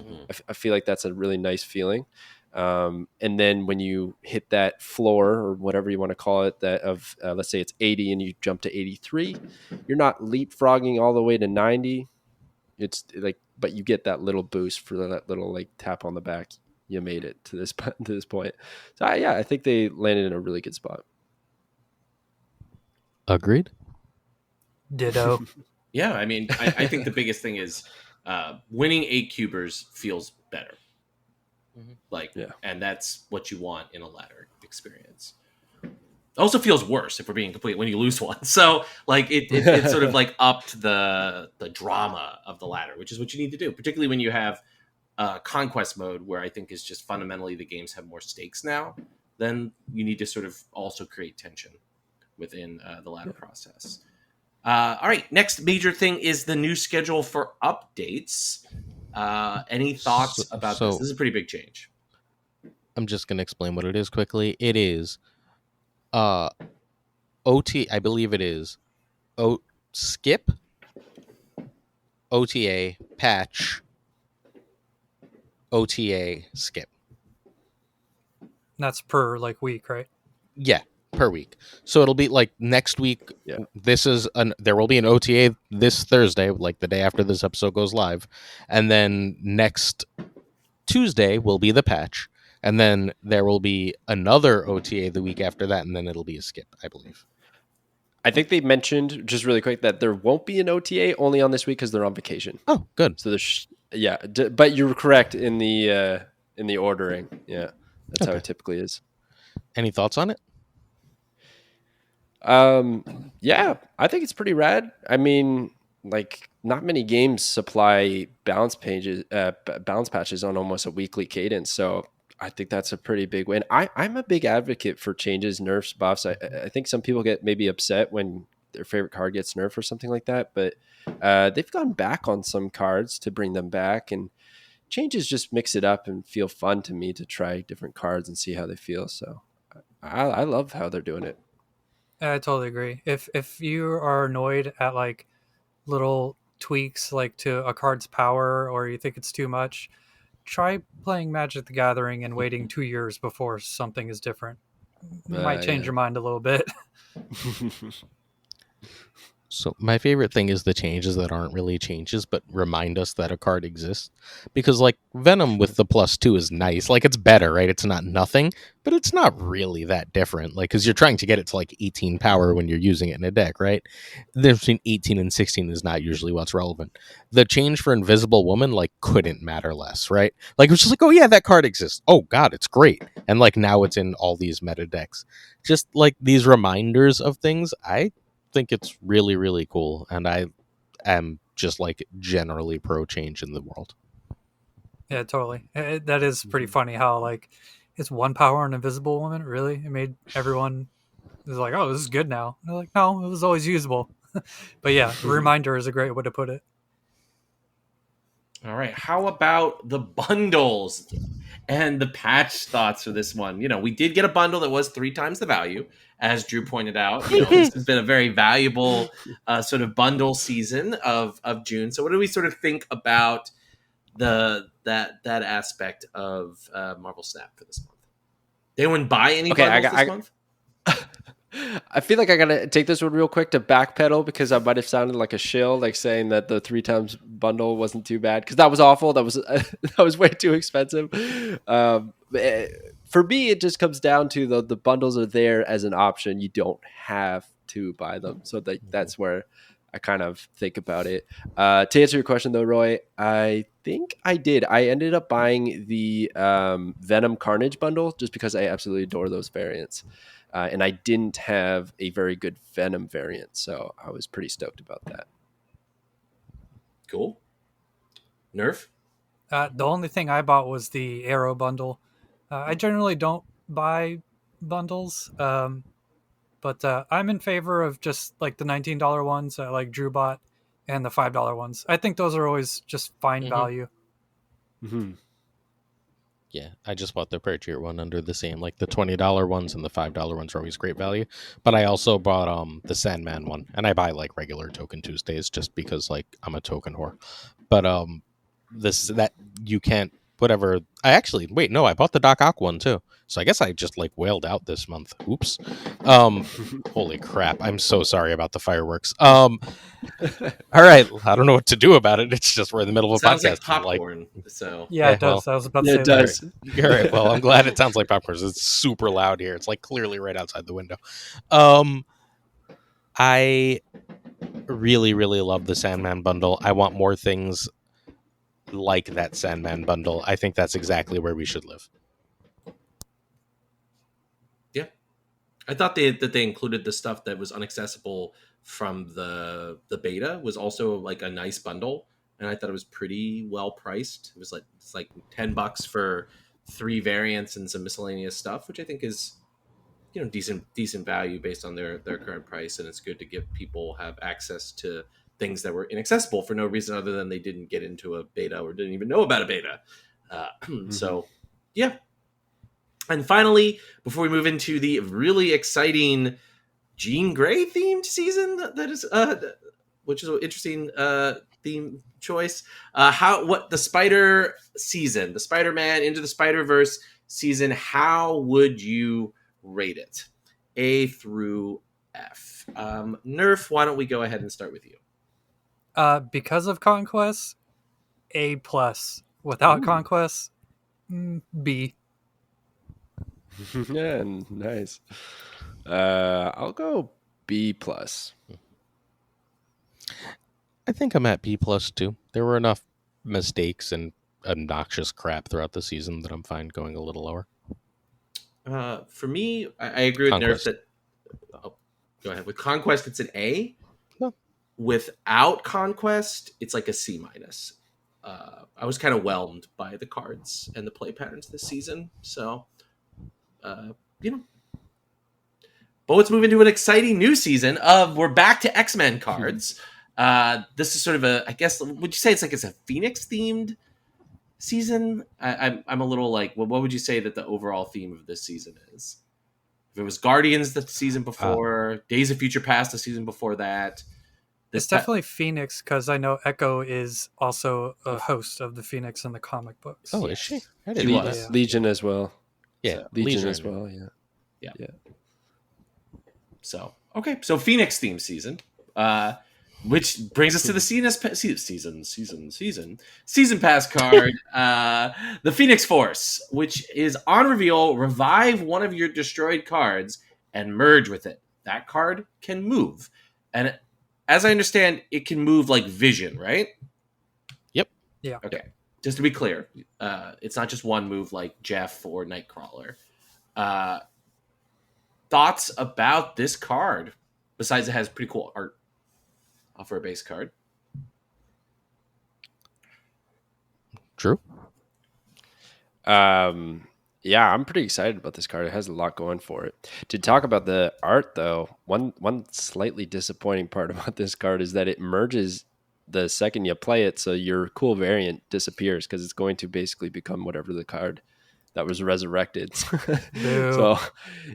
I feel like that's a really nice feeling. And then when you hit that floor or whatever you want to call it, that of let's say it's 80 and you jump to 83, you're not leapfrogging all the way to 90. It's like, but you get that little boost for that little like tap on the back. You made it to this point. So I think they landed in a really good spot. Agreed. Ditto. Yeah, I mean, I think the biggest thing is winning 8 cubers feels better. Like, Yeah. and that's what you want in a ladder experience. Also feels worse if we're being complete when you lose one. So like it sort of like upped the drama of the ladder, which is what you need to do, particularly when you have conquest mode, where I think is just fundamentally the games have more stakes now. Then you need to sort of also create tension within the ladder process. All right, next major thing is the new schedule for updates. Any thoughts about this? This is a pretty big change. I'm just going to explain what it is quickly. It is OT, I believe it is skip, OTA, patch, OTA, skip. That's per like week, right? Yeah, per week. So it'll be like next week. Yeah. There will be an OTA this Thursday, like the day after this episode goes live, and then next Tuesday will be the patch, and then there will be another OTA the week after that, and then it'll be a skip, I believe. I think they mentioned just really quick that there won't be an OTA only on this week because they're on vacation. Oh, good. So there's but you're correct in the ordering. Yeah, that's how Okay. it typically is. Any thoughts on it? Yeah, I think it's pretty rad. I mean, like not many games supply balance patches on almost a weekly cadence. So I think that's a pretty big win. I'm a big advocate for changes, nerfs, buffs. I think some people get maybe upset when their favorite card gets nerfed or something like that, but they've gone back on some cards to bring them back, and changes just mix it up and feel fun to me to try different cards and see how they feel. So I love how they're doing it. I totally agree. If you are annoyed at like little tweaks like to a card's power, or you think it's too much, try playing Magic the Gathering and waiting 2 years before something is different. It might change your mind a little bit. So my favorite thing is the changes that aren't really changes, but remind us that a card exists. Because like Venom with the +2 is nice. Like it's better, right? It's not nothing, but it's not really that different. Like because you're trying to get it to like 18 power when you're using it in a deck, right? The difference between 18 and 16 is not usually what's relevant. The change for Invisible Woman like couldn't matter less, right? Like it was just like, oh yeah, that card exists. Oh god, it's great. And like now it's in all these meta decks. Just like these reminders of things, I think it's really, really cool, and I am just like generally pro change in the world. Yeah, totally. That is pretty funny how like it's 1 power on Invisible Woman. Really, it made everyone is like, oh, this is good now. And they're like, no, it was always usable. But yeah, reminder is a great way to put it. All right, how about the bundles and the patch thoughts for this one? You know, we did get a bundle that was 3 times the value, as Drew pointed out. You know, this has been a very valuable sort of bundle season of June. So, what do we sort of think about that aspect of Marvel Snap for this month? Did anyone buy any bundles this month? I feel like I gotta take this one real quick to backpedal because I might have sounded like a shill, like saying that the 3 times bundle wasn't too bad because that was awful. That was that was way too expensive. For me, it just comes down to the bundles are there as an option. You don't have to buy them, so that's where I kind of think about it. To answer your question though, Roy, I think I did. I ended up buying the Venom Carnage bundle just because I absolutely adore those variants. And I didn't have a very good Venom variant, so I was pretty stoked about that. Cool. Nerf? The only thing I bought was the Arrow bundle. I generally don't buy bundles, but I'm in favor of just like the $19 ones that like Drew bought and the $5 ones. I think those are always just fine value. Mm-hmm. Yeah, I just bought the per tier one under the same, like the $20 ones and the $5 ones are always great value. But I also bought the Sandman one, and I buy like regular Token Tuesdays just because like I'm a token whore. But that you can't whatever. I actually wait, no, I bought the Doc Ock one too. So I guess I just like wailed out this month. Oops. Holy crap! I'm so sorry about the fireworks. All right, I don't know what to do about it. It's just we're in the middle of a Sounds podcast. like popcorn. So Yeah, it does. well, I was about to Yeah, say it that. does. All right. Well, I'm glad it sounds like popcorn. It's super loud here. It's like clearly right outside the window. I really, really love the Sandman bundle. I want more things like that Sandman bundle. I think that's exactly where we should live. Yeah, I thought that they included the stuff that was inaccessible from the beta was also like a nice bundle, and I thought it was pretty well priced. It was like it's like $10 for 3 variants and some miscellaneous stuff, which I think is decent value based on their current price, and it's good to give people have access to things that were inaccessible for no reason other than they didn't get into a beta or didn't even know about a beta. So yeah. And finally, before we move into the really exciting Jean Grey themed season, that is which is an interesting theme choice, what the Spider season, the Spider-Man Into the Spider-Verse season, how would you rate it? A through F. Nerf, why don't we go ahead and start with you? Because of Conquest, A+. Without Ooh. Conquest, B. Yeah, nice. I'll go B+. I think I'm at B+ too. There were enough mistakes and obnoxious crap throughout the season that I'm fine going a little lower. For me, I agree with Conquest. Nerf that. Oh, go ahead. With Conquest, it's an A. No. Without Conquest, it's like a C-. I was kind of whelmed by the cards and the play patterns this season. So, but let's move into an exciting new season of we're back to X-Men cards. This is sort of a, I guess, would you say it's a Phoenix themed season? I'm a little like, well, what would you say that the overall theme of this season is? If it was Guardians the season before, Days of Future Past the season before that. It's definitely Phoenix, because I know Echo is also a host of the Phoenix in the comic books. Oh, is she? I She didn't know was. that. Legion as well. Yeah, Legion as well. Yeah. So, okay. So Phoenix theme season, which brings us to the season pass card, the Phoenix Force, which is on reveal, revive one of your destroyed cards and merge with it. That card can move. And as I understand, it can move like Vision, right? Yep. Yeah. Okay. Just to be clear, it's not just one move like Jeff or Nightcrawler. Thoughts about this card? Besides, it has pretty cool art for a base card. True. Yeah, I'm pretty excited about this card. It has a lot going for it. To talk about the art, though, one slightly disappointing part about this card is that it merges the second you play it, so your cool variant disappears because it's going to basically become whatever the card that was resurrected. So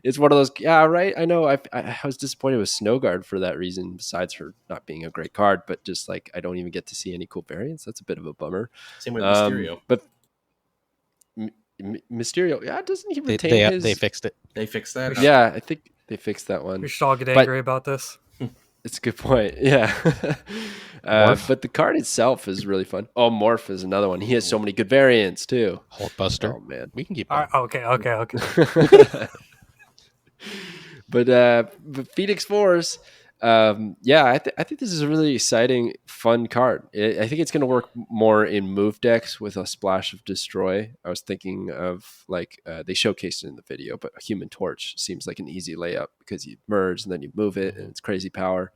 it's one of those. Yeah, right. I know. I was disappointed with Snowguard for that reason. Besides her not being a great card, but just like I don't even get to see any cool variants. That's a bit of a bummer. Same with Mysterio. But Mysterio, yeah, doesn't he retain his? They fixed it. They fixed that. Yeah, I think they fixed that one. We should all get angry about this. It's a good point. Yeah. But the card itself is really fun. Oh, Morph is another one. He has so many good variants too. Hulkbuster. Oh man. We can keep All going. right, okay. But Phoenix Force, yeah, I think this is a really exciting, fun card. I think it's going to work more in move decks with a splash of Destroy. I was thinking of they showcased it in the video, but a Human Torch seems like an easy layup because you merge and then you move it and it's crazy power.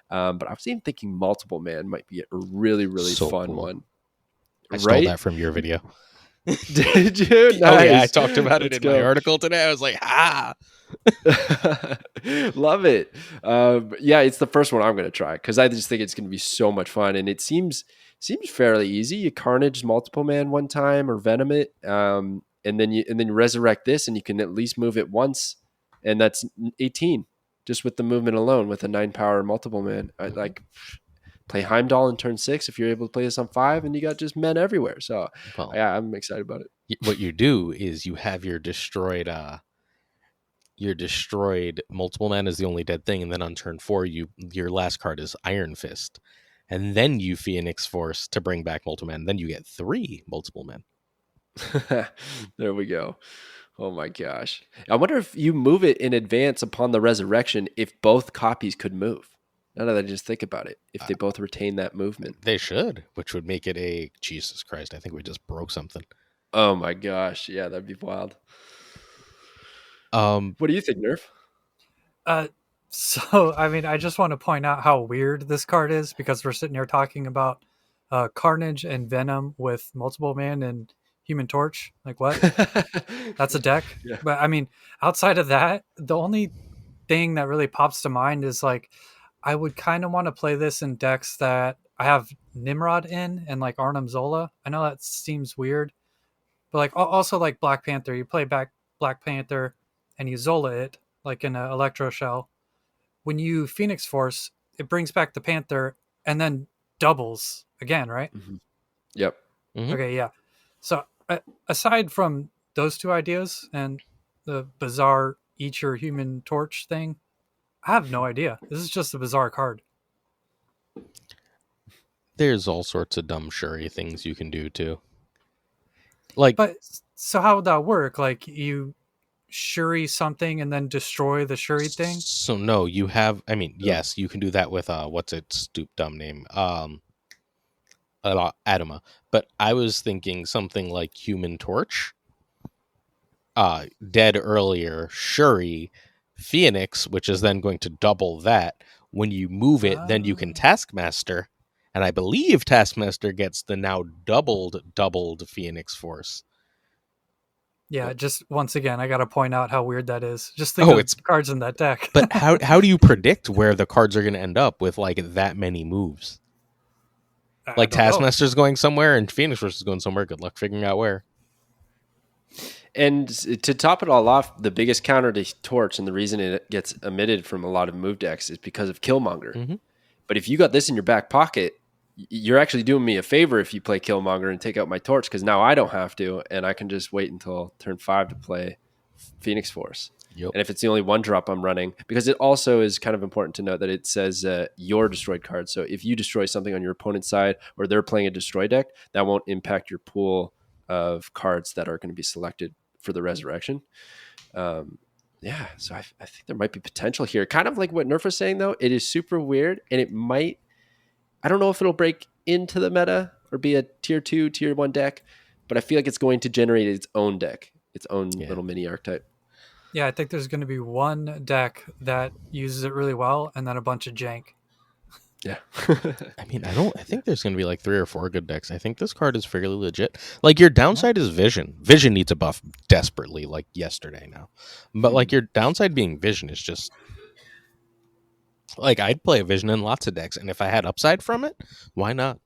But I was even thinking Multiple Man might be a really, really So fun cool. one. I stole that from your video. Did you? Nice. Oh yeah, I talked about it Let's in go. my article today. I was like, Love it. Yeah, it's the first one I'm going to try because I just think it's going to be so much fun, and it seems fairly easy. You Carnage Multiple Man one time or Venom it, and then you resurrect this, and you can at least move it once, and that's 18 just with the movement alone with a 9-power Multiple Man. I like play Heimdall in turn 6 if you're able to play this on 5, and you got just men everywhere. So well, yeah, I'm excited about it. what you do is you have your destroyed Multiple Man is the only dead thing, and then on turn 4 your last card is Iron Fist, and then you Phoenix Force to bring back Multiple Man. Then you get 3 Multiple Men. There we go. Oh my gosh. I wonder if you move it in advance upon the resurrection, if both copies could move. Now that I just think about it, if they both retain that movement. They should, which would make it a Jesus Christ. I think we just broke something. Oh my gosh. Yeah, that'd be wild. Um, What do you think, Nerf? So, I mean, I just want to point out how weird this card is because we're sitting here talking about Carnage and Venom with Multiple Man and Human Torch. Like, what? That's a deck. Yeah. But I mean, outside of that, the only thing that really pops to mind is like, I would kind of want to play this in decks that I have Nimrod in and like Arnim Zola. I know that seems weird, but like also like Black Panther, you play back Black Panther and you Zola it like in an Electro Shell. When you Phoenix Force, it brings back the Panther and then doubles again, right? Yep. Mhm. Okay, yeah. So aside from those two ideas and the bizarre eat your human torch thing, I have no idea. This is just a bizarre card. There's all sorts of dumb Shuri things you can do too. Like, But so how would that work? Like you Shuri something and then destroy the Shuri thing? so no, you have. I mean, yes, you can do that with what's its stupid dumb name? Adama. But I was thinking something like Human Torch, dead earlier, Shuri, Phoenix, which is then going to double that. When you move it, then you can Taskmaster, and I believe Taskmaster gets the now doubled Phoenix Force. Yeah, just once again, I got to point out how weird that is. Just think of it's cards in that deck. But how do you predict where the cards are going to end up with like that many moves? I Like don't know. Taskmaster's going somewhere and Phoenix Force is going somewhere. Good luck figuring out where. And to top it all off, the biggest counter to Torch and the reason it gets omitted from a lot of move decks is because of Killmonger. Mm-hmm. But if you got this in your back pocket, you're actually doing me a favor if you play Killmonger and take out my Torch, because now I don't have to, and I can just wait until turn 5 to play Phoenix Force. Yep. And if it's the only one drop I'm running, because it also is kind of important to note that it says your destroyed card. So if you destroy something on your opponent's side or they're playing a destroy deck, that won't impact your pool of cards that are going to be selected for the resurrection. Yeah, so I think there might be potential here. Kind of like what Nerf was saying, though. It is super weird, and it might... I don't know if it'll break into the meta or be a tier 2, tier 1 deck, but I feel like it's going to generate its own deck, its own little mini archetype. Yeah, I think there's going to be one deck that uses it really well, and then a bunch of jank. Yeah. I mean, I think there's going to be like 3 or 4 good decks. I think this card is fairly legit. Like, your downside is Vision. Vision needs a buff desperately, like yesterday now. But like, your downside being Vision is just... Like, I'd play a Vision in lots of decks, and if I had upside from it, why not?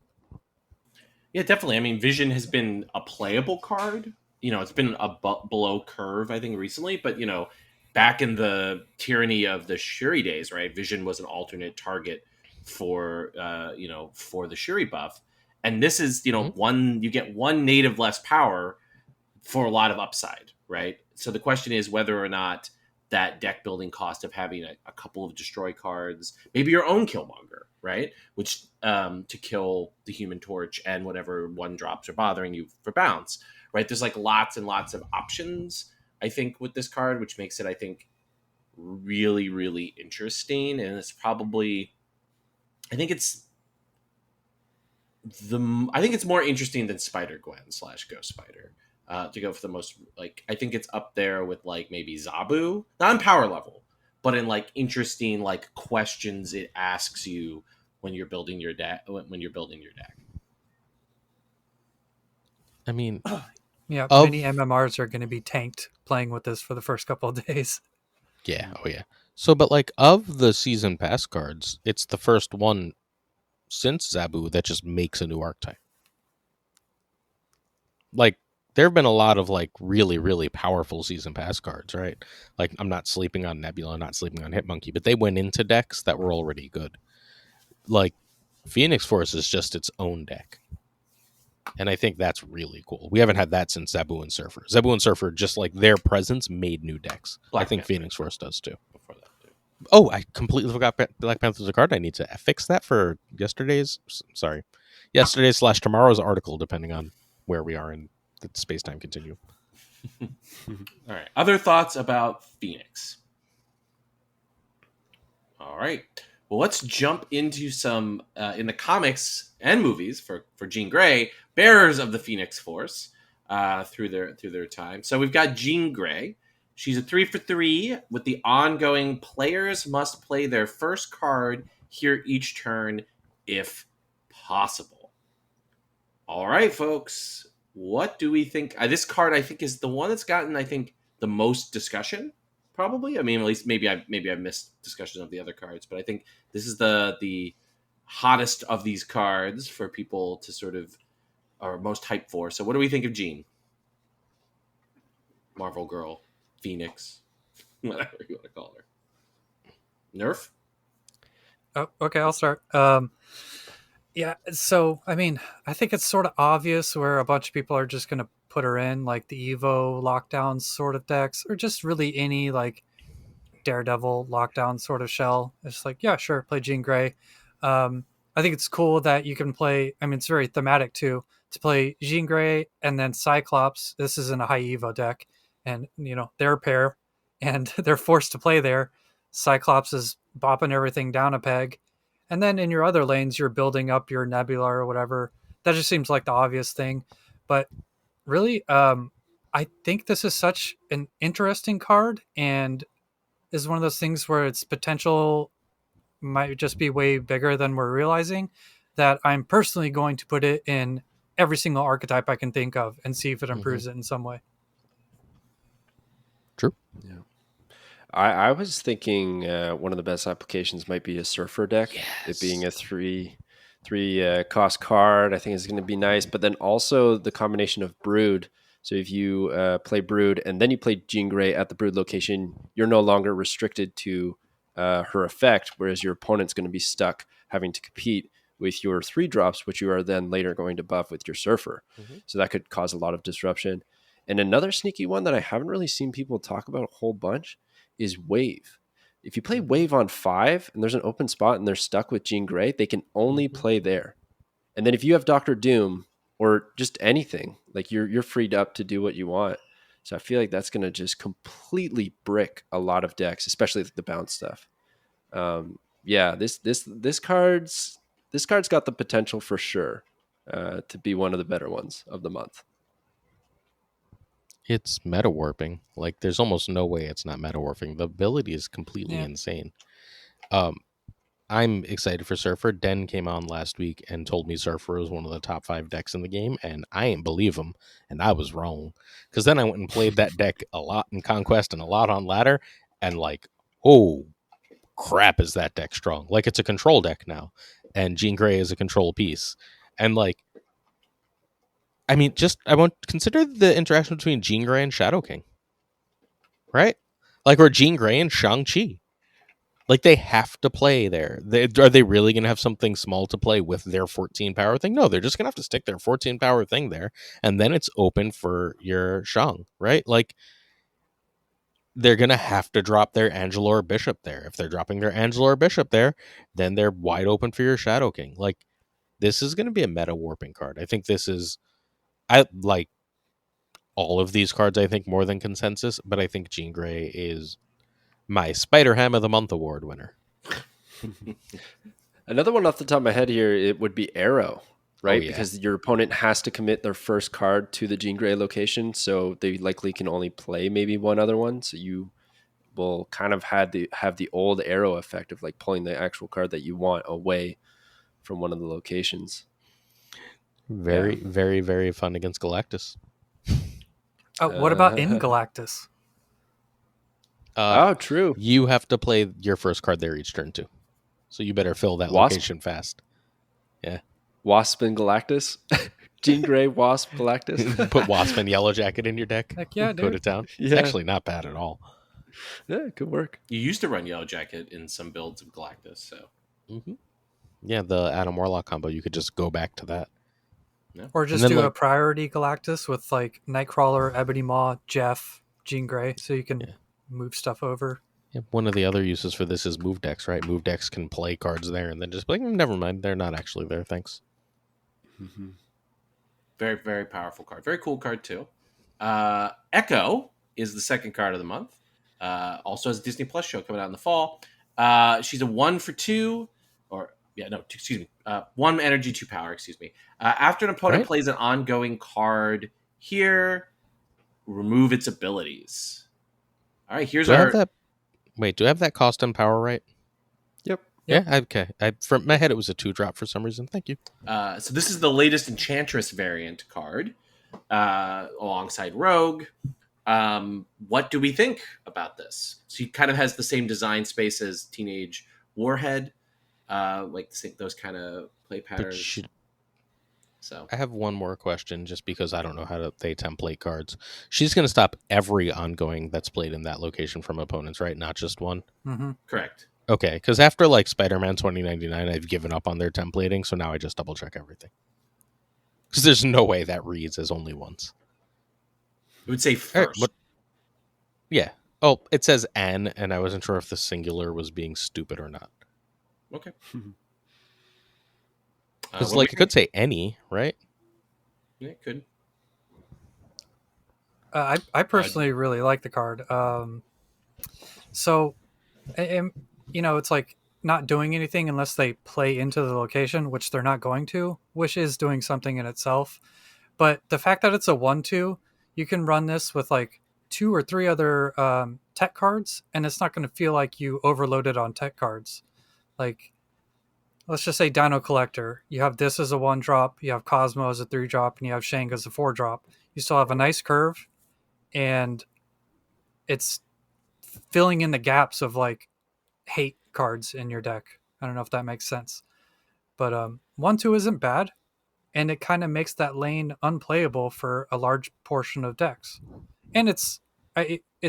Yeah, definitely. I mean, Vision has been a playable card. You know, it's been a below curve, I think, recently. But, you know, back in the tyranny of the Shuri days, right, Vision was an alternate target for, for the Shuri buff. And this is, you get one native less power for a lot of upside, right? So the question is whether or not that deck building cost of having a couple of destroy cards, maybe your own Killmonger, right? Which to kill the Human Torch and whatever one drops are bothering you for bounce, right? There's like lots and lots of options, I think, with this card, which makes it, I think, really, really interesting. And it's probably, I think it's more interesting than Spider-Gwen / Ghost Spider. To go for the most, like, I think it's up there with like maybe Zabu, not in power level, but in like interesting like questions it asks you when you're building your deck. I mean, Yeah, Of- many MMRs are going to be tanked playing with this for the first couple of days. yeah, oh yeah. So, but like, of the season pass cards, it's the first one since Zabu that just makes a new archetype. Like, there have been a lot of like really, really powerful season pass cards, right? Like, I'm not sleeping on Nebula, I'm not sleeping on Hitmonkey, but they went into decks that were already good. Like, Phoenix Force is just its own deck. And I think that's really cool. We haven't had that since Zabu and Surfer. Zabu and Surfer, just like their presence, made new decks. Black I think Panther. Phoenix Force does too. Before that, too. Oh, I completely forgot Black Panther's a card. I need to fix that for yesterday's / tomorrow's article, depending on where we are in the space-time continuum. All right. Other thoughts about Phoenix? All right. Well, let's jump into some in the comics and movies for Jean Grey, bearers of the Phoenix Force through their time. So we've got Jean Grey. She's a 3/3 with the ongoing players must play their first card here each turn if possible. All right, folks. What do we think? This card, I think, is the one that's gotten, I think, the most discussion. Probably. I mean, at least maybe I missed discussion of the other cards, but I think this is the hottest of these cards for people to sort of are most hyped for. So, what do we think of Jean? Marvel Girl, Phoenix, whatever you want to call her. Nerf. Oh, okay, I'll start. Yeah, so I mean, I think it's sort of obvious where a bunch of people are just going to put her in, like the Evo lockdown sort of decks, or just really any like Daredevil lockdown sort of shell. It's like, yeah, sure, play Jean Grey. I think it's cool that you can play. I mean, it's very thematic too to play Jean Grey and then Cyclops. This is in a high Evo deck, and they're a pair, and they're forced to play there. Cyclops is bopping everything down a peg. And then in your other lanes, you're building up your Nebula or whatever. That just seems like the obvious thing. But really, I think this is such an interesting card and is one of those things where its potential might just be way bigger than we're realizing, that I'm personally going to put it in every single archetype I can think of and see if it improves it in some way. True. Yeah. I was thinking one of the best applications might be a Surfer deck. Yes. It being a three cost card, I think is going to be nice. But then also the combination of Brood. So if you play Brood and then you play Jean Grey at the Brood location, you're no longer restricted to her effect, whereas your opponent's going to be stuck having to compete with your 3-drops, which you are then later going to buff with your Surfer. So that could cause a lot of disruption. And another sneaky one that I haven't really seen people talk about a whole bunch is Wave. If you play Wave on 5 and there's an open spot and they're stuck with Jean Grey, they can only play there. And then if you have Doctor Doom or just anything, like you're freed up to do what you want. So I feel like that's going to just completely brick a lot of decks, especially the bounce stuff. Yeah, this card's got the potential for sure to be one of the better ones of the month. It's meta warping. Like, there's almost no way it's not meta warping. The ability is completely Yeah. insane. I'm excited for Surfer. Den came on last week and told me Surfer was one of the top 5 decks in the game, and I didn't believe him, and I was wrong. Because then I went and played that deck a lot in Conquest and a lot on Ladder, and like, oh crap, is that deck strong? Like, it's a control deck now, and Jean Grey is a control piece, and like, I mean, I won't consider the interaction between Jean Grey and Shadow King, right? Like, or Jean Grey and Shang-Chi. Like, they have to play there. Are they really going to have something small to play with their 14 power thing? No, they're just going to have to stick their 14 power thing there, and then it's open for your Shang, right? Like, they're going to have to drop their Angela or Bishop there. If they're dropping their Angela or Bishop there, then they're wide open for your Shadow King. Like, this is going to be a meta warping card. I think this is... I like all of these cards, I think, more than consensus, but I think Jean Grey is my Spider-Ham of the Month award winner. Another one off the top of my head here, it would be Arrow, right? Oh, yeah. Because your opponent has to commit their first card to the Jean Grey location, so they likely can only play maybe one other one. So you will kind of have the old Arrow effect of like pulling the actual card that you want away from one of the locations. Very, very, very fun against Galactus. Oh, what about in Galactus? Oh, true. You have to play your first card there each turn too, so you better fill that Wasp. location fast. Yeah, Wasp and Galactus. Jean Grey, Wasp, Galactus. put Wasp and Yellow Jacket in your deck. Heck yeah, Go to dude. town. Yeah. It's actually not bad at all. Yeah, it could work. You used to run Yellow Jacket in some builds of Galactus, so Yeah, the Adam Warlock combo, you could just go back to that. Or just then, do a like- priority Galactus with like Nightcrawler, Ebony Maw, Jeff, Jean Grey, so you can move stuff over. Yeah, one of the other uses for this is move decks, right? Move decks can play cards there and then just be like, never mind, they're not actually there, thanks. very, very powerful card. Very cool card too. Echo is the second card of the month. Also has a Disney Plus show coming out in the fall. She's a 1 for 2, or yeah, no, excuse me, 1 energy, 2 power. Excuse me. After an opponent Right. plays an ongoing card here, remove its abilities. All right, here's Do I our. have that? Wait, do I have that cost and power right? Yep. Yep. Yeah, okay. From my head, it was a 2-drop for some reason. Thank you. So this is the latest Enchantress variant card, alongside Rogue. What do we think about this? She kind of has the same design space as Teenage Warhead, like those kind of play But patterns. So I have one more question, just because I don't know how to they template cards. She's going to stop every ongoing that's played in that location from opponents, right? Not just one. Mm-hmm. correct. Okay, because after like Spider-Man 2099, I've given up on their templating, so now I just double check everything. Because there's no way that reads as only once. It would say All first. right, yeah. Oh, it says N, and I wasn't sure if the singular was being stupid or not. Okay. Because What like do it we could say any, right? think? Yeah, it could. I personally really like the card. So, and, it's like not doing anything unless they play into the location, which they're not going to, which is doing something in itself. But the fact that it's a 1/2, you can run this with like 2 or 3 other tech cards, and it's not going to feel like you overloaded on tech cards. Like, let's just say Dino Collector. You have this as a 1-drop, you have Cosmo as a 3-drop, and you have Shang as a 4-drop. You still have a nice curve, and it's filling in the gaps of like hate cards in your deck. I don't know if that makes sense. But 1/2 isn't bad, and it kind of makes that lane unplayable for a large portion of decks. And it's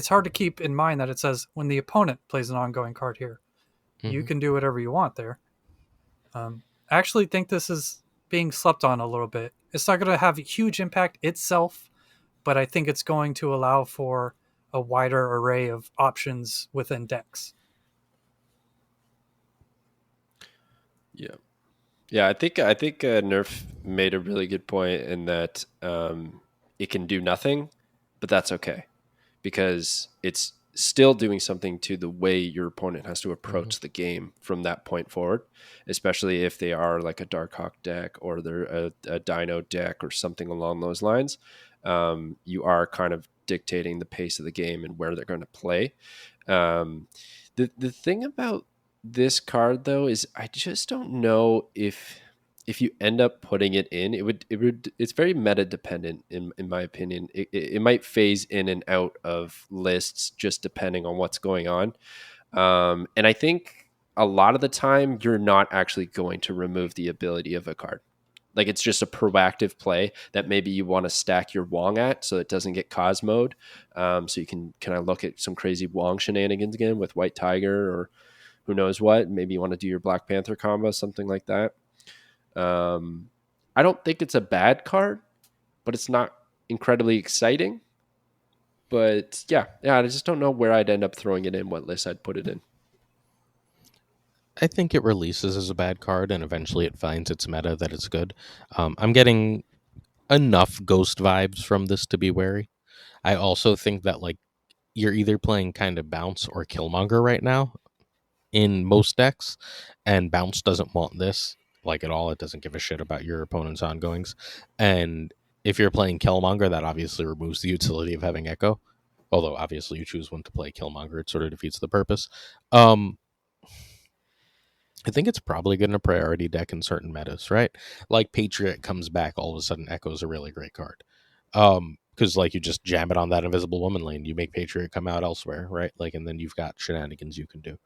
hard to keep in mind that it says when the opponent plays an ongoing card here, you Mhm. can do whatever you want there. I actually think this is being slept on a little bit. It's not going to have a huge impact itself, but I think it's going to allow for a wider array of options within decks. Yeah. Yeah, I think Nerf made a really good point in that it can do nothing, but that's okay because it's still doing something to the way your opponent has to approach the game from that point forward, especially if they are like a Darkhawk deck or they're a Dino deck or something along those lines. You are kind of dictating the pace of the game and where they're going to play. Um, the thing about this card though is I just don't know if you end up putting it in, it's very meta dependent in my opinion. It might phase in and out of lists just depending on what's going on. And I think a lot of the time you're not actually going to remove the ability of a card. Like it's just a proactive play that maybe you want to stack your Wong at so it doesn't get Cosmoed. So you can kind of look at some crazy Wong shenanigans again with White Tiger or who knows what. Maybe you want to do your Black Panther combo, something like that. I don't think it's a bad card, but it's not incredibly exciting. But yeah, I just don't know where I'd end up throwing it in, what list I'd put it in. I think it releases as a bad card, and eventually it finds its meta that it's good. I'm getting enough Ghost vibes from this to be wary. I also think that like you're either playing kind of Bounce or Killmonger right now in most decks, and Bounce doesn't want this like at all. It doesn't give a shit about your opponent's ongoings. And if you're playing Killmonger, that obviously removes the utility of having Echo. Although obviously you choose when to play Killmonger, it sort of defeats the purpose. I think it's probably getting a priority deck in certain metas, right? Like Patriot comes back, all of a sudden Echo's a really great card. Because like you just jam it on that Invisible Woman lane, you make Patriot come out elsewhere, right? Like, and then you've got shenanigans you can do.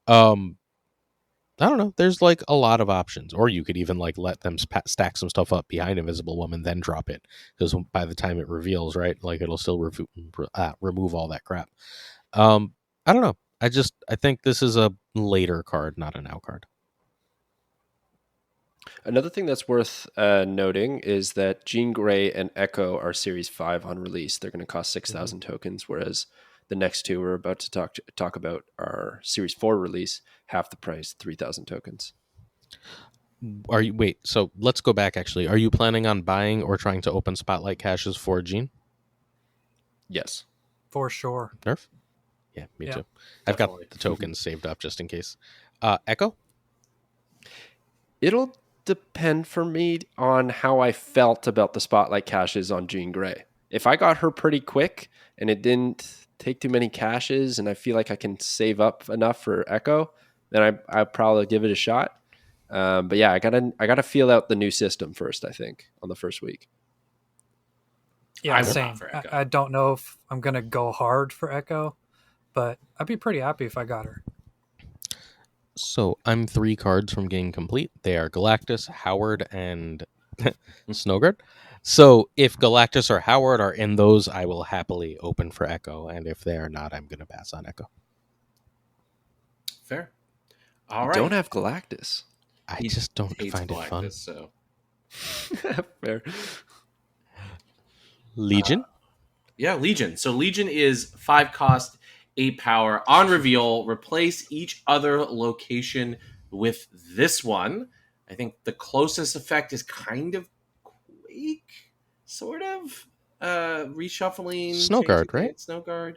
I don't know. There's like a lot of options, or you could even like let them stack some stuff up behind Invisible Woman, then drop it, because by the time it reveals, right, like it'll still remove all that crap. I don't know. I think this is a later card, not a now card. Another thing that's worth noting is that Jean Grey and Echo are Series 5 on release. They're going to cost 6,000 tokens, whereas the next two we're about to talk about are Series 4 release, half the price, 3,000 tokens. So let's go back actually. Are you planning on buying or trying to open Spotlight caches for Jean? Yes. For sure. Nerf? Yeah, me Yeah, too. I've definitely. got the tokens saved up just in case. Echo? It'll depend for me on how I felt about the spotlight caches on Jean Grey. If I got her pretty quick and it didn't take too many caches and I feel like I can save up enough for Echo, then I'd probably give it a shot. But yeah, I gotta feel out the new system first, I think, on the first week. yeah, I will not same. for Echo. I don't know if I'm gonna go hard for Echo, but I'd be pretty happy if I got her. So I'm 3 cards from getting complete. They are Galactus, Howard, and Snowguard. So if Galactus or Howard are in those, I will happily open for Echo. And if they are not, I'm going to pass on Echo. Fair. All You right. don't have Galactus. I He just don't hates find it fun. Galactus, so Fair. Legion? yeah, Legion. So Legion is 5 cost, 8 power. On reveal, replace each other location with this one. I think the closest effect is kind of Quake, sort of. Reshuffling, Snowguard, right? Snowguard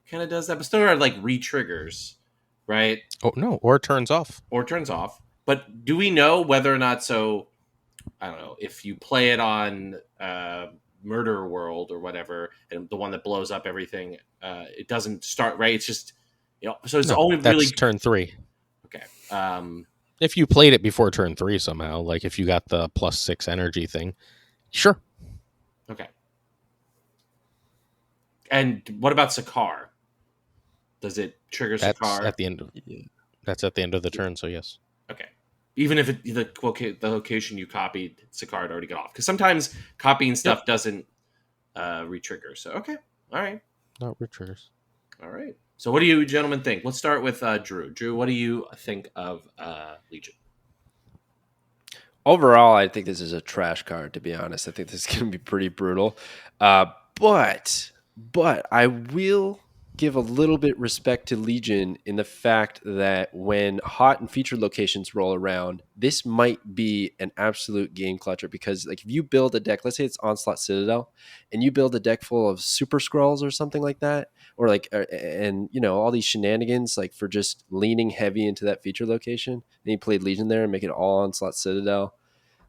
kind of does that, but Snowguard like re-triggers, right? Oh, no. Or turns off. Or turns off. But do we know whether or not? So I don't know if you play it on Murder World or whatever, and the one that blows up everything, it doesn't start right. It's just so it's No, only that's really turn 3. okay. If you played it before turn 3 somehow, like if you got the +6 energy thing, sure. Okay. And what about Sakar? Does it trigger That's Sakar? at the end of That's at the end of the turn, so yes. Okay. Even if the location you copied, Sakar had already got off. Because sometimes copying stuff doesn't re-trigger. So, okay. All right. Not triggers. All right. So what do you gentlemen think? Let's start with Drew. Drew, what do you think of Legion? Overall, I think this is a trash card, to be honest. I think this is going to be pretty brutal. But I will give a little bit respect to Legion in the fact that when hot and featured locations roll around, this might be an absolute game clutcher because like if you build a deck, let's say it's Onslaught Citadel, and you build a deck full of Super Scrolls or something like that, or like and you know all these shenanigans like for just leaning heavy into that feature location, and you played Legion there and make it all Onslaught Citadel.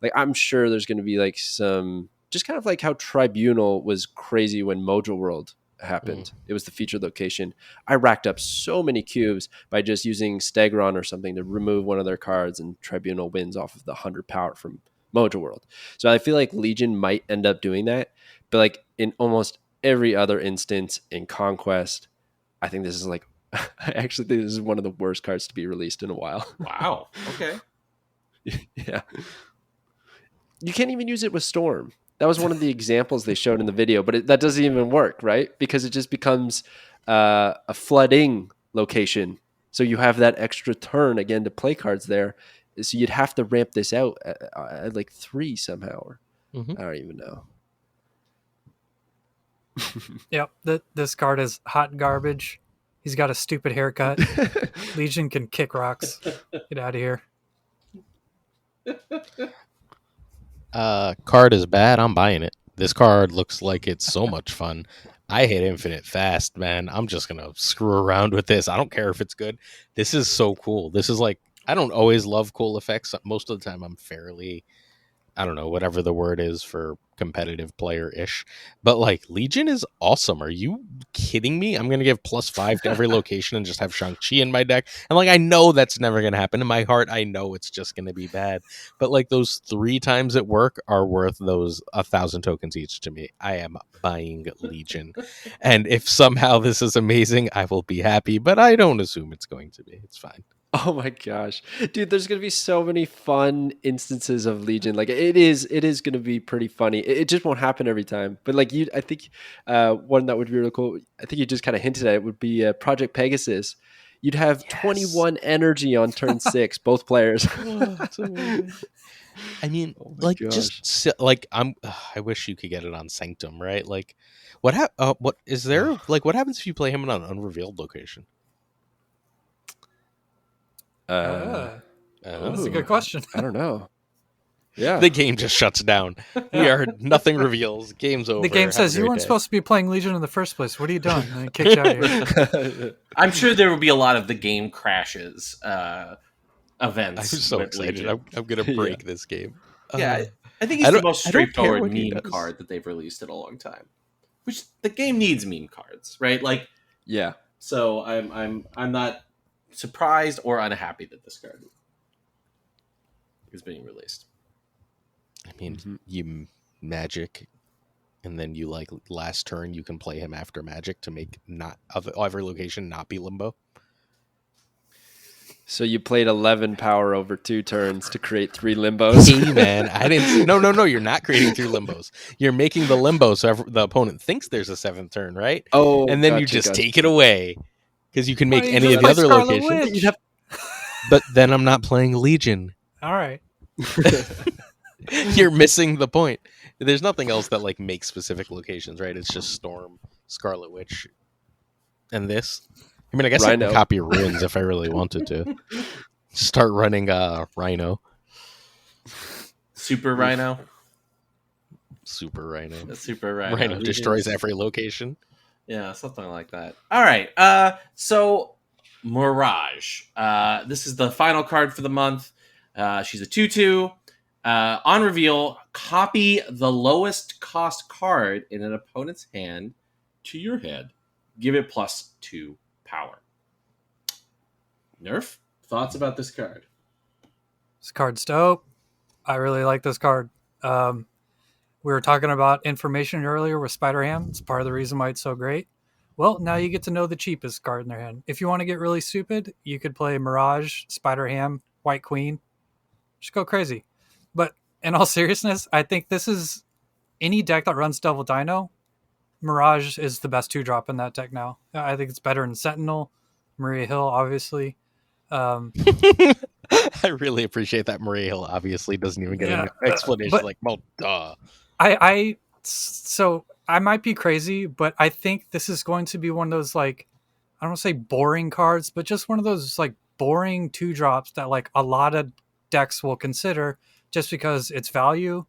Like I'm sure there's going to be like some just kind of like how Tribunal was crazy when Mojo World happened. It was the featured location. I racked up so many cubes by just using Stegron or something to remove one of their cards, and Tribunal wins off of the 100 power from Mojo World. So I feel like Legion might end up doing that, but like in almost every other instance in Conquest, I think this is like I actually think this is one of the worst cards to be released in a while. Wow. Okay. Yeah. You can't even use it with Storm. That was one of the examples they showed in the video, but that doesn't even work, right? Because it just becomes a flooding location. So you have that extra turn again to play cards there. So you'd have to ramp this out at like 3 somehow. Or I don't even know. Yep, this card is hot garbage. He's got a stupid haircut. Legion can kick rocks. Get out of here. Card is bad. I'm buying it. This card looks like it's so much fun. I hit infinite fast, man. I'm just gonna screw around with this. I don't care if it's good. This is so cool. This is like I don't always love cool effects. Most of the time, I'm fairly, I don't know, whatever the word is for competitive player-ish. But like Legion is awesome. Are you kidding me? I'm gonna give +5 to every location and just have Shang-Chi in my deck. And like I know that's never gonna happen. In my heart, I know it's just gonna be bad. But like those 3 times at work are worth those 1,000 tokens each to me. I am buying Legion. And if somehow this is amazing, I will be happy, but I don't assume it's going to be. It's fine. Oh my gosh, dude! There's gonna be so many fun instances of Legion. Like it is gonna be pretty funny. It just won't happen every time. But like I think one that would be really cool. I think you just kind of hinted at it would be Project Pegasus. You'd have 21 energy on turn 6, both players. I mean, like gosh. just like I wish you could get it on Sanctum, right? Like, what is there? Like, what happens if you play him on an unrevealed location? That's a Ooh. good question. I don't know. Yeah. The game just shuts down. Nothing reveals. Game's over. The game Have a says you great weren't day." supposed to be playing Legion in the first place. What are you doing? And it kicks you out of here. I'm sure there will be a lot of the game crashes events. I'm so with excited. Legion. I'm gonna break this game. Yeah, I think I he's the don't- most I don't care straightforward what he meme does. card that they've released in a long time. Which the game needs meme cards, right? Like, Yeah. so I'm not surprised or unhappy that this card is being released. I mean, Mhm. you magic, and then you like last turn you can play him after magic to make not of every location not be limbo. So you played 11 power over 2 turns to create 3 limbos. Hey man, I didn't. No. You're not creating 3 limbos. You're making the limbo so the opponent thinks there's a 7th turn, right? Oh, And then you gotcha, just gotcha. take it away because you can make Why don't you any just of the play other Scarlet locations. Witch? You'd have- But then I'm not playing Legion. All right. You're missing the point. There's nothing else that like makes specific locations, right? It's just Storm, Scarlet Witch, and this. I mean, I guess I Rhino. could copy ruins if I really wanted to. Start running Rhino, Super Rhino. Super Rhino. The Super Rhino. Rhino Legion's- destroys every location. Yeah, something like that. All right. So Mirage. This is the final card for the month. She's a 2/2. On reveal, copy the lowest cost card in an opponent's hand to your head. Give it +2 power. Nerf, thoughts about this card? This card's dope. I really like this card. We were talking about information earlier with SpiderHam. It's part of the reason why it's so great. Well, now you get to know the cheapest card in their hand. If you want to get really stupid, you could play Mirage, SpiderHam, White Queen. Just go crazy. But in all seriousness, I think this is any deck that runs Devil Dino. Mirage is the best 2-drop in that deck now. I think it's better than Sentinel, Maria Hill, obviously. I really appreciate that Maria Hill obviously doesn't even get an explanation. but- Like, well, duh. So I might be crazy, but I think this is going to be one of those, like, I don't want to say boring cards, but just one of those like boring 2-drops that like a lot of decks will consider just because it's value.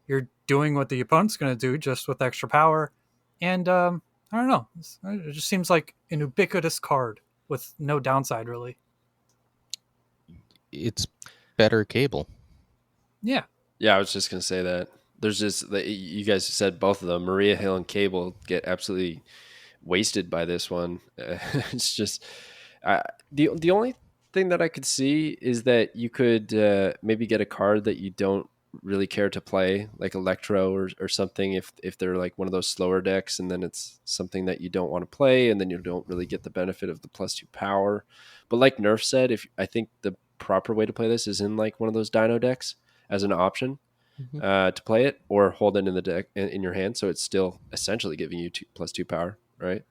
You're doing what the opponent's going to do just with extra power. And I don't know. It just seems like an ubiquitous card with no downside, really. It's better cable. Yeah. Yeah, I was just gonna say that. There's just you guys said both of them. Maria Hill and Cable get absolutely wasted by this one. It's just the only thing that I could see is that you could maybe get a card that you don't really care to play, like Electro or something. If they're like one of those slower decks, and then it's something that you don't want to play, and then you don't really get the benefit of the +2 power. But like Nerf said, I think the proper way to play this is in like one of those Dino decks as an option. To play it or hold it in the deck in your hand, so it's still essentially giving you +2 power, right?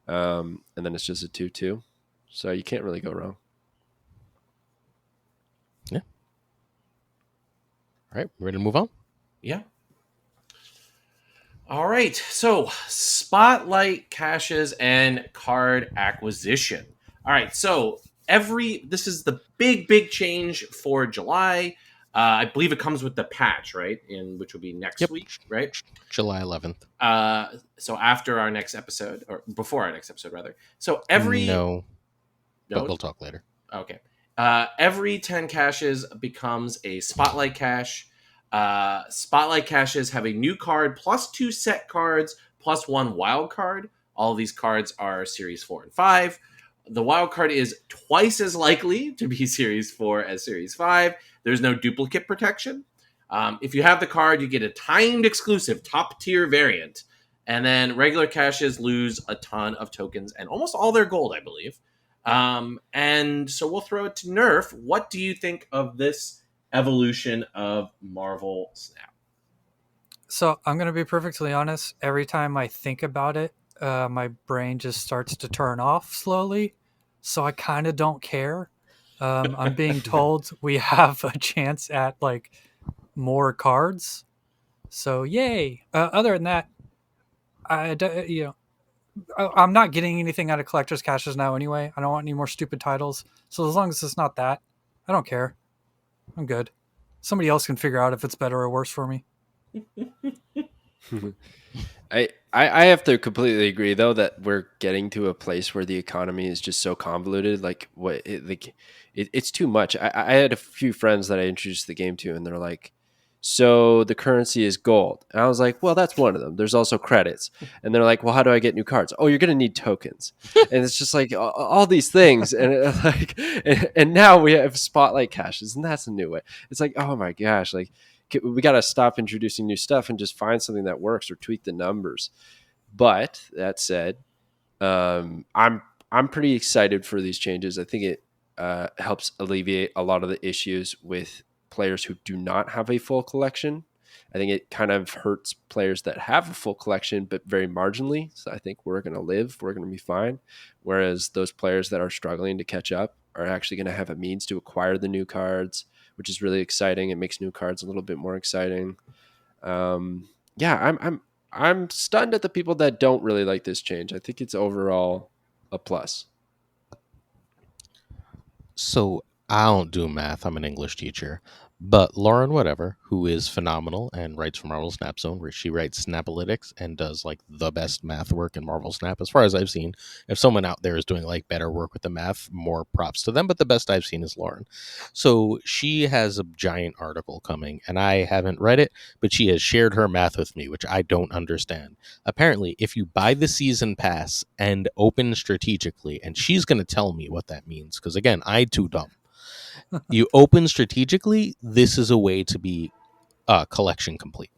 And then it's just a 2/2, so you can't really go wrong. Yeah. All right, we're ready to move on. Yeah. All right. So spotlight caches and card acquisition. All right. So this is the big change for July. I believe it comes with the patch, right? Which will be next week, right? July 11th. So after our next episode, or before our next episode, rather. So every No, but we'll talk later. Okay. Every 10 caches becomes a spotlight cache. Spotlight caches have a new card +2 set cards +1 wild card. All of these cards are series 4 and 5. The wild card is twice as likely to be series 4 as series 5. There's no duplicate protection. If you have the card, you get a timed exclusive top tier variant. And then regular caches lose a ton of tokens and almost all their gold, I believe. And so we'll throw it to Nerf. What do you think of this evolution of Marvel Snap? So I'm going to be perfectly honest. Every time I think about it, my brain just starts to turn off slowly. So I kind of don't care. I'm being told we have a chance at like more cards. So yay. Other than that, I'm not getting anything out of collector's caches now anyway. I don't want any more stupid titles. So as long as it's not that, I don't care. I'm good. somebody else can figure out if it's better or worse for me. I have to completely agree though that we're getting to a place where the economy is just so convoluted. Like it's too much. I had a few friends that I introduced the game to, and they're like, "So the currency is gold," and I was like, "Well, that's one of them. There's also credits." And they're like, "Well, how do I get new cards?" "Oh, you're gonna need tokens," and it's just like all these things, and and now we have spotlight caches, and that's a new way. It's like, oh my gosh, like we got to stop introducing new stuff and just find something that works or tweak the numbers. But that said, I'm pretty excited for these changes. I think it helps alleviate a lot of the issues with players who do not have a full collection. I think it kind of hurts players that have a full collection, but very marginally. So I think we're going to be fine. Whereas those players that are struggling to catch up are actually going to have a means to acquire the new cards, which is really exciting. It makes new cards a little bit more exciting. I'm stunned at the people that don't really like this change. I think it's overall a plus. So I don't do math. I'm an English teacher. But Lauren, whatever, who is phenomenal and writes for Marvel Snap Zone, where she writes Snapalytics and does like the best math work in Marvel Snap, as far as I've seen. If someone out there is doing like better work with the math, more props to them. But the best I've seen is Lauren. So she has a giant article coming, and I haven't read it, but she has shared her math with me, which I don't understand. Apparently, if you buy the season pass and open strategically, and she's going to tell me what that means, because again, I too dumb. You open strategically, this is a way to be collection complete.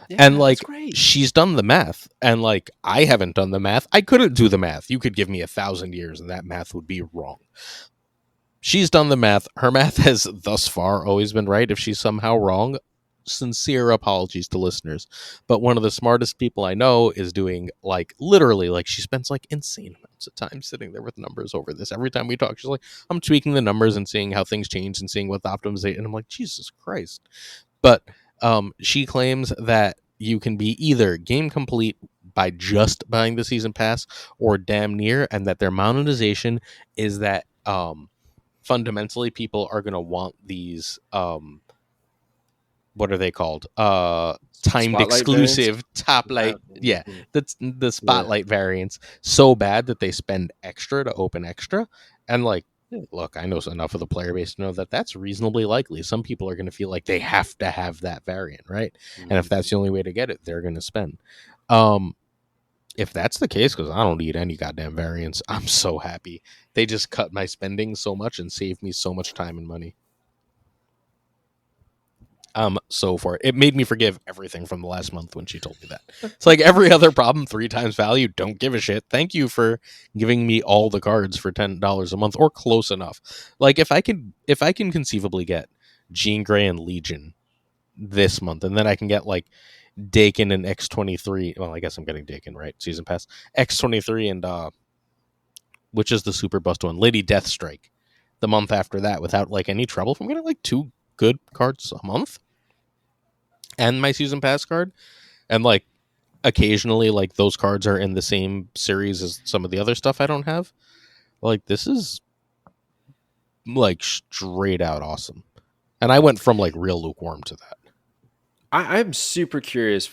Yeah, And like that's great. she's done the math, and like I haven't done the math. I couldn't do the math. You could give me 1,000 years and that math would be wrong. She's done the math. Her math has thus far always been right. If she's somehow wrong, sincere apologies to listeners. But one of the smartest people I know is doing like literally like she spends like insane amounts of time sitting there with numbers over this. Every time we talk, she's like, I'm tweaking the numbers and seeing how things change and seeing what the optimization. And I'm like, Jesus Christ. But she claims that you can be either game complete by just buying the season pass or damn near, and that their monetization is that fundamentally people are going to want these what are they called? Timed Spotlight exclusive top light. Yeah, that's the spotlight variants so bad that they spend extra to open extra. And like, look, I know enough of the player base to know that that's reasonably likely. Some people are going to feel like they have to have that variant, right? And if that's the only way to get it, they're going to spend. If that's the case, because I don't need any goddamn variants, I'm so happy. They just cut my spending so much and saved me so much time and money. So for it made me forgive everything from the last month when she told me that. It's like every other problem, 3 times value. Don't give a shit. Thank you for giving me all the cards for $10 a month or close enough. Like if I can conceivably get Jean Grey and Legion this month, and then I can get like Dakin and X-23. Well, I guess I'm getting Dakin, right? Season pass. X-23 and which is the super bust one? Lady Deathstrike. The month after that, without like any trouble, if I'm getting like 2 good cards a month and my season pass card, and like occasionally like those cards are in the same series as some of the other stuff I don't have, like this is like straight out awesome. And I went from like real lukewarm to that. I'm super curious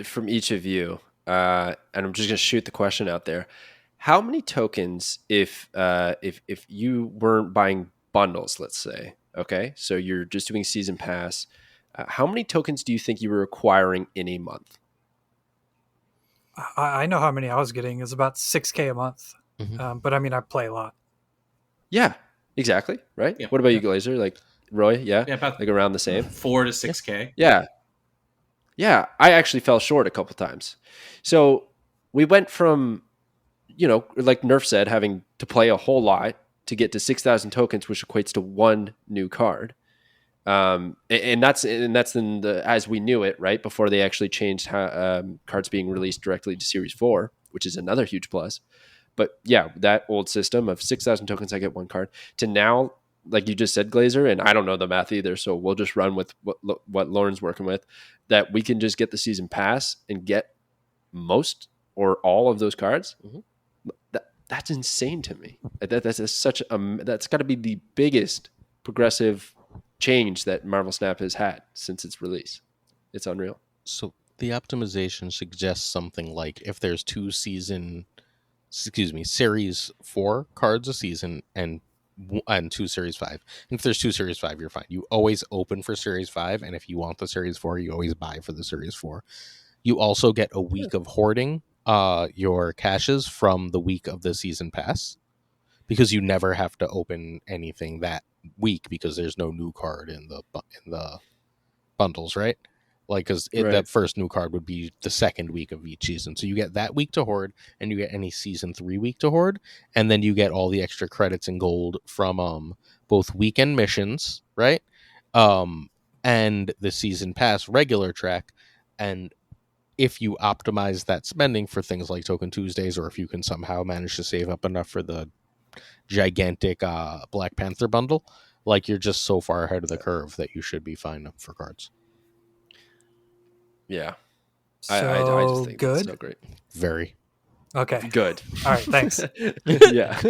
from each of you, and I'm just going to shoot the question out there. How many tokens, if you weren't buying bundles, let's say, okay, so you're just doing season pass, how many tokens do you think you were acquiring in a month? I know how many I was getting. It's about 6K a month. Mm-hmm. But I mean, I play a lot. Yeah, exactly. Right. Yeah. What about you, Glazer? Like Roy? Yeah, about like around the same. 4 to 6K. Yeah. Yeah, I actually fell short a couple times. So we went from, like Nerf said, having to play a whole lot to get to 6,000 tokens, which equates to 1 new card. And that's in the as we knew it, right before they actually changed how, cards being released directly to Series 4, which is another huge plus. But yeah, that old system of 6,000 tokens, I get 1 card, to now, like you just said, Glazer, and I don't know the math either, so we'll just run with what Lauren's working with, that we can just get the season pass and get most or all of those cards. Mm-hmm. That's insane to me. That's got to be the biggest progressive change that Marvel Snap has had since its release. It's unreal. So the optimization suggests something like if there's series 4 cards a season and two series 5. And if there's two series 5, you're fine. You always open for series 5, and if you want the series 4, you always buy for the series 4. You also get a week of hoarding your caches from the week of the season pass, because you never have to open anything that week because there's no new card in the bundles, right? Like, because Right. that first new card would be the second week of each season. So you get that week to hoard, and you get any season 3 week to hoard, and then you get all the extra credits and gold from both weekend missions, right? And the season pass regular track. And if you optimize that spending for things like Token Tuesdays, or if you can somehow manage to save up enough for the gigantic Black Panther bundle, like, you're just so far ahead of the curve that you should be fine for cards. Yeah. So I just think good. that's so great. Very. Okay. Good. All right. Thanks. Yeah.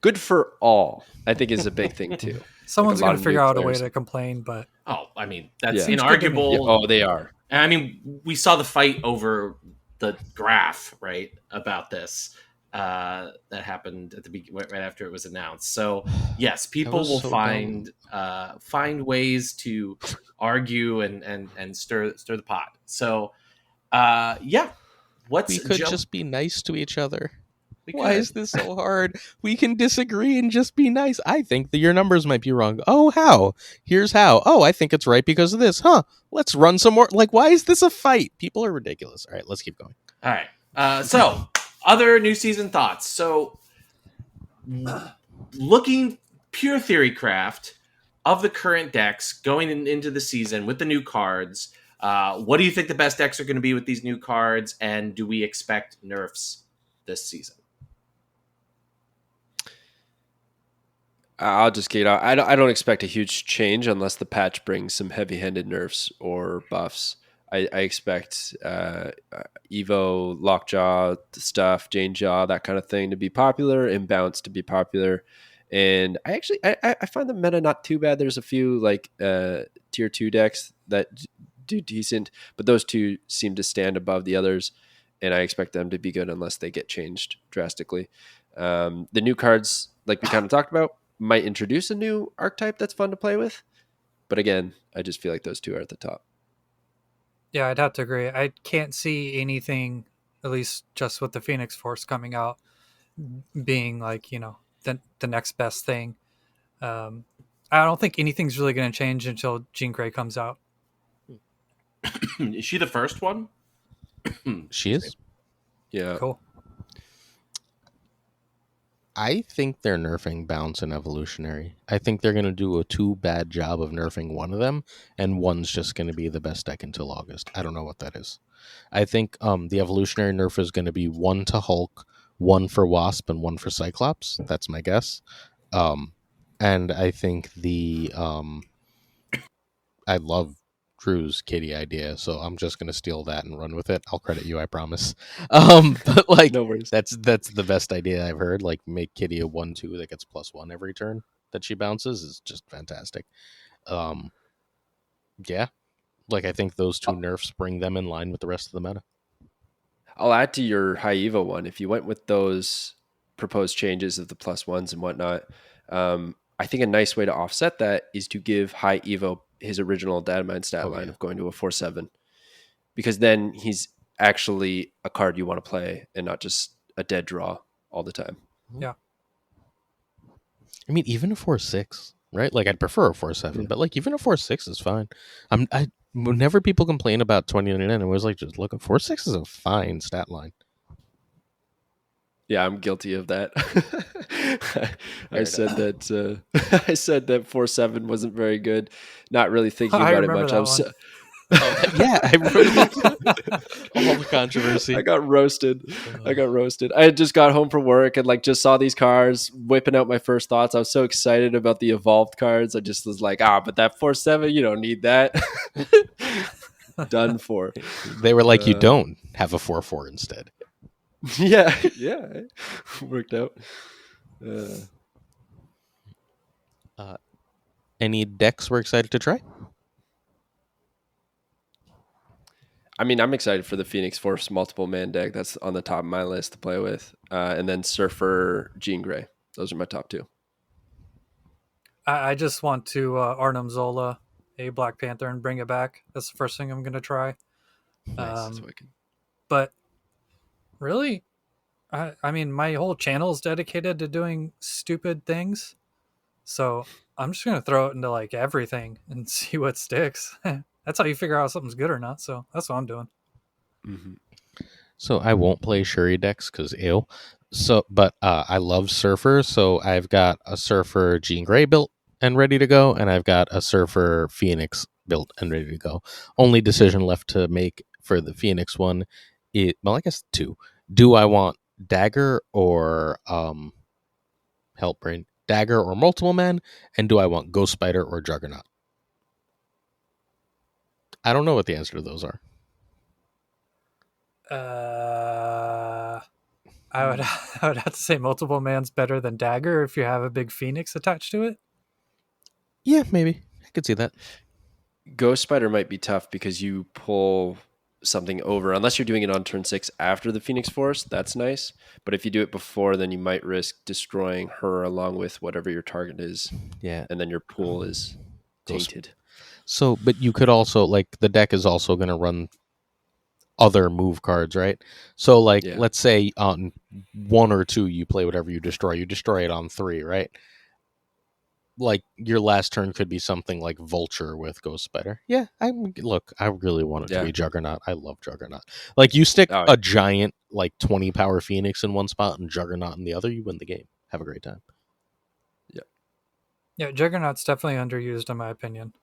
Good for all, I think, is a big thing too. Someone's lot going of to figure new out a way players. to complain, but Oh, I mean, that's Yeah. Seems good to me. inarguable. Yeah, oh, they are. And I mean, we saw the fight over the graph, right, about this that happened at the right after it was announced. So yes, people was will so find ways to argue and stir the pot. So yeah, We could just be nice to each other. we Why could. is this so hard? We can disagree and just be nice. I think that your numbers might be wrong. Oh, how? Here's how. Oh, I think it's right because of this. Huh? Let's run some more. Like, why is this a fight? People are ridiculous. All right, let's keep going. All right. So other new season thoughts. So looking pure Theorycraft of the current decks going into the season with the new cards, what do you think the best decks are going to be with these new cards, and do we expect nerfs this season? I'll just get out. I don't expect a huge change unless the patch brings some heavy-handed nerfs or buffs. I expect Evo, Lockjaw stuff, Jane Jaw, that kind of thing to be popular, and Bounce to be popular. And I find the meta not too bad. There's a few like tier 2 decks that do decent, but those two seem to stand above the others, and I expect them to be good unless they get changed drastically. The new cards, like we kind of talked about, might introduce a new archetype that's fun to play with. But again, I just feel like those two are at the top. yeah, I'd have to agree. I can't see anything, at least just with the Phoenix Force coming out, being like, the next best thing. I don't think anything's really going to change until Jean Grey comes out. Is she the first one? She is. Yeah. Cool. I think they're nerfing Bounce and Evolutionary. I think they're going to do a too bad job of nerfing one of them, and one's just going to be the best deck until August. I don't know what that is. I think the Evolutionary nerf is going to be one to Hulk, one for Wasp, and one for Cyclops. That's my guess. And I think I love Drew's kitty idea, so I'm just gonna steal that and run with it. I'll credit you, I promise. But like, No worries. that's the best idea I've heard. Like, make Kitty a 1/2 that gets +1 every turn that she bounces is just fantastic. Yeah, like, I think those two nerfs bring them in line with the rest of the meta. I'll add to your high Evo one. If you went with those proposed changes of the +1s and whatnot, I think a nice way to offset that is to give high Evo his original Datamine stat line of going to a 4/7, because then he's actually a card you want to play and not just a dead draw all the time. Yeah. I mean, even a 4/6, right? Like, I'd prefer a 4/7, but like, even a 4/6 is fine. Whenever people complain about 2099, I was like, just look, a 4/6 is a fine stat line. Yeah, I'm guilty of that. I said that I said that 4/7 wasn't very good. Not really thinking about it much. Yeah, I remember all the controversy. I got roasted. I had just got home from work and like just saw these cards, whipping out my first thoughts. I was so excited about the evolved cards. I just was like, but that 4/7, you don't need that. Done for. They were like, you don't have a 4/4 instead. Yeah, worked out. Any decks we're excited to try? I mean, I'm excited for the Phoenix Force multiple man deck. That's on the top of my list to play with. And then Surfer, Jean Grey. Those are my top two. I just want to Arnim Zola, a Black Panther, and bring it back. That's the first thing I'm going to try. Nice. That's wicked. But really, I mean, my whole channel is dedicated to doing stupid things. So I'm just going to throw it into like everything and see what sticks. That's how you figure out something's good or not. So that's what I'm doing. Mm-hmm. So I won't play Shuri decks because ew. So, but I love Surfer, so I've got a Surfer Jean Grey built and ready to go, and I've got a Surfer Phoenix built and ready to go. Only decision left to make for the Phoenix one, well, I guess two. Do I want Dagger or Helpbrain? Dagger or Multiple Men, and do I want Ghost Spider or Juggernaut? I don't know what the answer to those are. I would have to say Multiple Man's better than Dagger if you have a big Phoenix attached to it. Yeah, maybe. I could see that. Ghost Spider might be tough because you pull something over, unless you're doing it on turn 6 after the Phoenix Force. That's nice. But if you do it before, then you might risk destroying her along with whatever your target is. Yeah. And then your pool is tainted. So, but you could also, like, the deck is also going to run other move cards, right? So, like, let's say on 1 or 2, you play whatever you destroy. You destroy it on 3, right? Like, your last turn could be something like Vulture with Ghost Spider. Yeah, I really want it to be Juggernaut. I love Juggernaut. Like, you stick a giant, like, 20 power Phoenix in one spot and Juggernaut in the other, you win the game. Have a great time. Yeah. Yeah, Juggernaut's definitely underused in my opinion.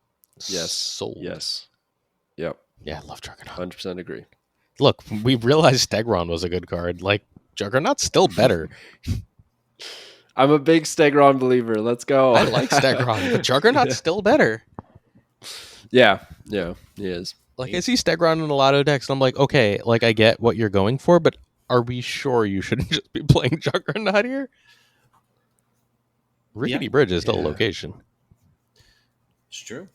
Yes. Sold. Yes. Yep. Yeah, I love Juggernaut. 100% agree. Look, we realized Stegron was a good card. Like, Juggernaut's still better. I'm a big Stegron believer. Let's go. I like Stegron, but Juggernaut's still better. Yeah, he is. Like, I see Stegron in a lot of decks, and I'm like, okay, like, I get what you're going for, but are we sure you shouldn't just be playing Juggernaut here? Rickety Bridge is still a location. It's true.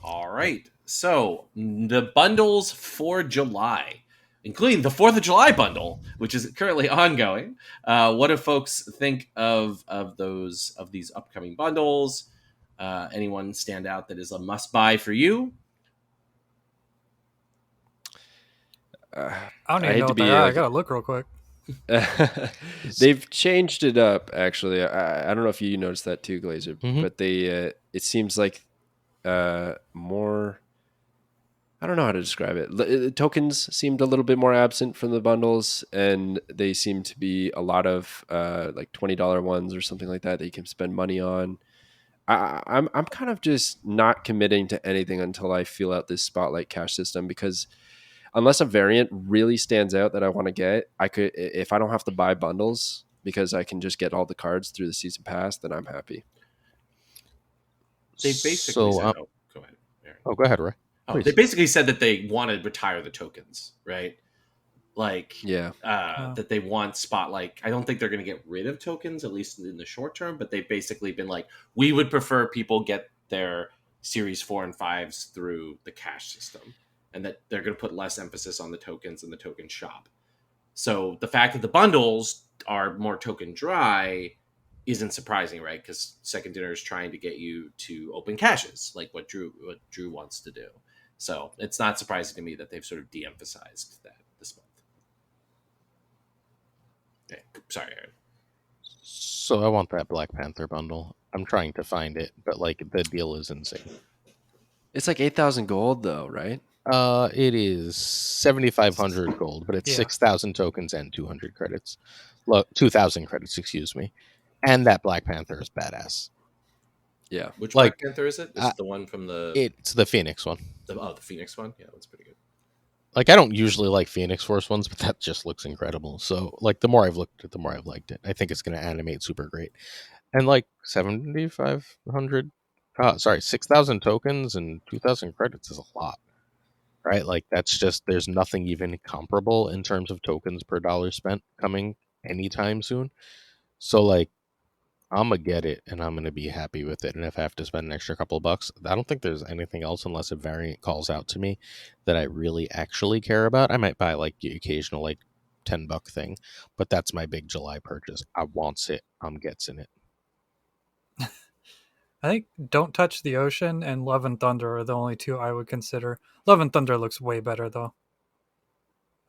All right. So, the bundles for July, including the 4th of July bundle, which is currently ongoing. What do folks think of these upcoming bundles? Anyone stand out that is a must-buy for you? I don't even know what they are. I gotta look real quick. They've changed it up, actually. I don't know if you noticed that too, Glazer, but they it seems like more, I don't know how to describe it. Tokens seemed a little bit more absent from the bundles, and they seem to be a lot of like $20 ones or something like that you can spend money on. I'm kind of just not committing to anything until I feel out this Spotlight cash system, because unless a variant really stands out that I want to get, I could, if I don't have to buy bundles because I can just get all the cards through the season pass, then I'm happy. They basically said, go ahead, Aaron. Oh, go ahead, Ray. They basically said that they want to retire the tokens, right? Like, that they want Spotlight. I don't think they're going to get rid of tokens, at least in the short term, but they've basically been like, we would prefer people get their Series 4 and 5s through the cash system, and that they're going to put less emphasis on the tokens and the token shop. So the fact that the bundles are more token dry isn't surprising, right? Because Second Dinner is trying to get you to open caches, like what Drew wants to do. So it's not surprising to me that they've sort of de-emphasized that this month. Okay, sorry, Aaron. So I want that Black Panther bundle. I'm trying to find it, but like the deal is insane. It's like 8,000 gold, though, right? It is 7,500 gold, but it's 6,000 tokens and 200 credits. Look, 2,000 credits, excuse me. And that Black Panther is badass. Yeah. Which Black Panther is it? Is it the one from the... It's the Phoenix one. The Phoenix one? Yeah, that's pretty good. Like, I don't usually like Phoenix Force ones, but that just looks incredible. So, like, the more I've looked at it, the more I've liked it. I think it's going to animate super great. And, like, 7,500... 6,000 tokens and 2,000 credits is a lot. Right? Like, that's just... There's nothing even comparable in terms of tokens per dollar spent coming anytime soon. So, like, I'm gonna get it, and I'm gonna be happy with it. And if I have to spend an extra couple of bucks, I don't think there's anything else unless a variant calls out to me that I really actually care about. I might buy like the occasional like $10 thing, but that's my big July purchase. I wants it. I'm gets in it. I think Don't Touch the Ocean and Love and Thunder are the only two I would consider. Love and Thunder looks way better though.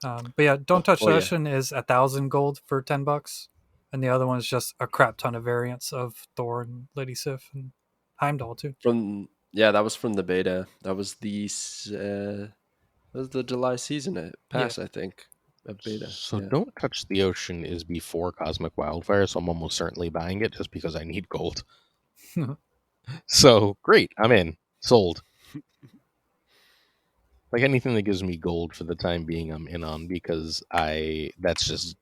But yeah, Don't Touch the yeah. Ocean is 1,000 gold for $10, and the other one is just a crap ton of variants of Thor and Lady Sif and Heimdall too. That was from the beta. That was the July season pass, I think, of beta. So Yeah. Don't Touch the Ocean is before Cosmic Wildfire, so I'm almost certainly buying it just because I need gold. So great, I'm in. Sold. Like anything that gives me gold for the time being, I'm in on because that's just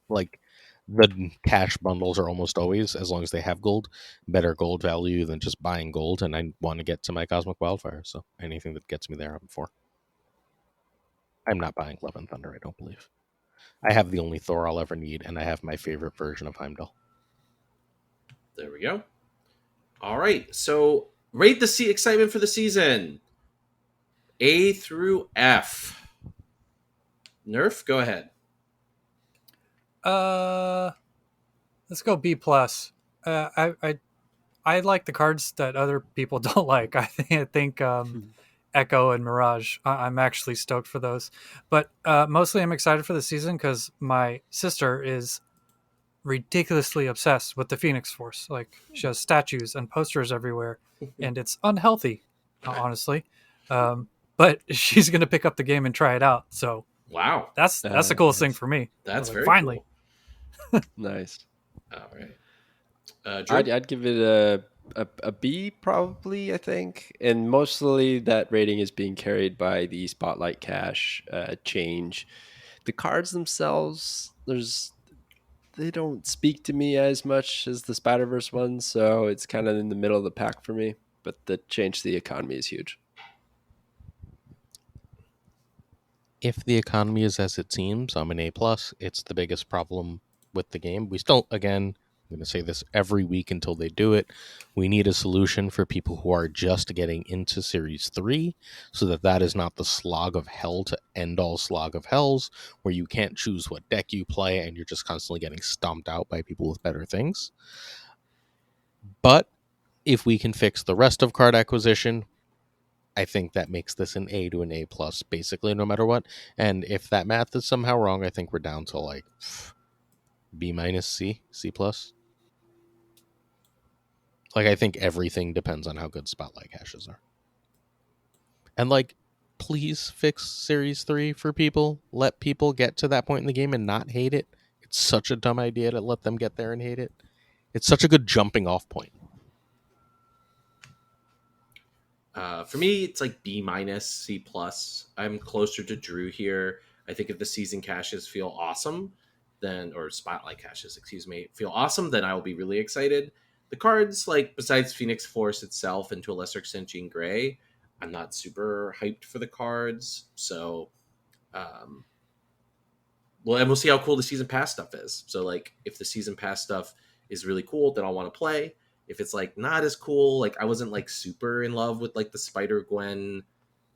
like the cash bundles are almost always, as long as they have gold, better gold value than just buying gold. And I want to get to my Cosmic Wildfire, so anything that gets me there, I'm for. I'm not buying Love and Thunder, I don't believe. I have the only Thor I'll ever need, and I have my favorite version of Heimdall. There we go. All right, so rate the excitement for the season. A through F. Nerf, go ahead. Let's go B plus. I like the cards that other people don't like. I think Echo and Mirage. I'm actually stoked for those, but mostly I'm excited for the season because my sister is ridiculously obsessed with the Phoenix Force. Like she has statues and posters everywhere, and it's unhealthy, honestly. But she's gonna pick up the game and try it out. So Wow, that's the coolest thing for me. that's like, very finally cool. Nice. All right, Drew? I'd give it a B probably, I think, and mostly that rating is being carried by the Spotlight Cash change. The cards themselves, they don't speak to me as much as the SpiderVerse ones, so it's kind of in the middle of the pack for me. But the change to the economy is huge. If the economy is as it seems, I'm an A+. It's the biggest problem with the game. We still, again, I'm going to say this every week until they do it. We need a solution for people who are just getting into Series 3 so that is not the slog of hell to end all slog of hells where you can't choose what deck you play and you're just constantly getting stomped out by people with better things. But if we can fix the rest of card acquisition, I think that makes this an A to an A+, basically, no matter what. And if that math is somehow wrong, I think we're down to like B minus C, C+. Like, I think everything depends on how good Spotlight Caches are. And, like, please fix Series 3 for people. Let people get to that point in the game and not hate it. It's such a dumb idea to let them get there and hate it. It's such a good jumping off point. For me, it's like B minus, C plus. I'm closer to Drew here. I think if the season caches feel awesome, or Spotlight caches, feel awesome, then I will be really excited. The cards, like besides Phoenix Force itself and to a lesser extent Jean Grey, I'm not super hyped for the cards. So, and we'll see how cool the season pass stuff is. So, like, if the season pass stuff is really cool, then I'll want to play. If it's like not as cool, like I wasn't like super in love with like the Spider-Gwen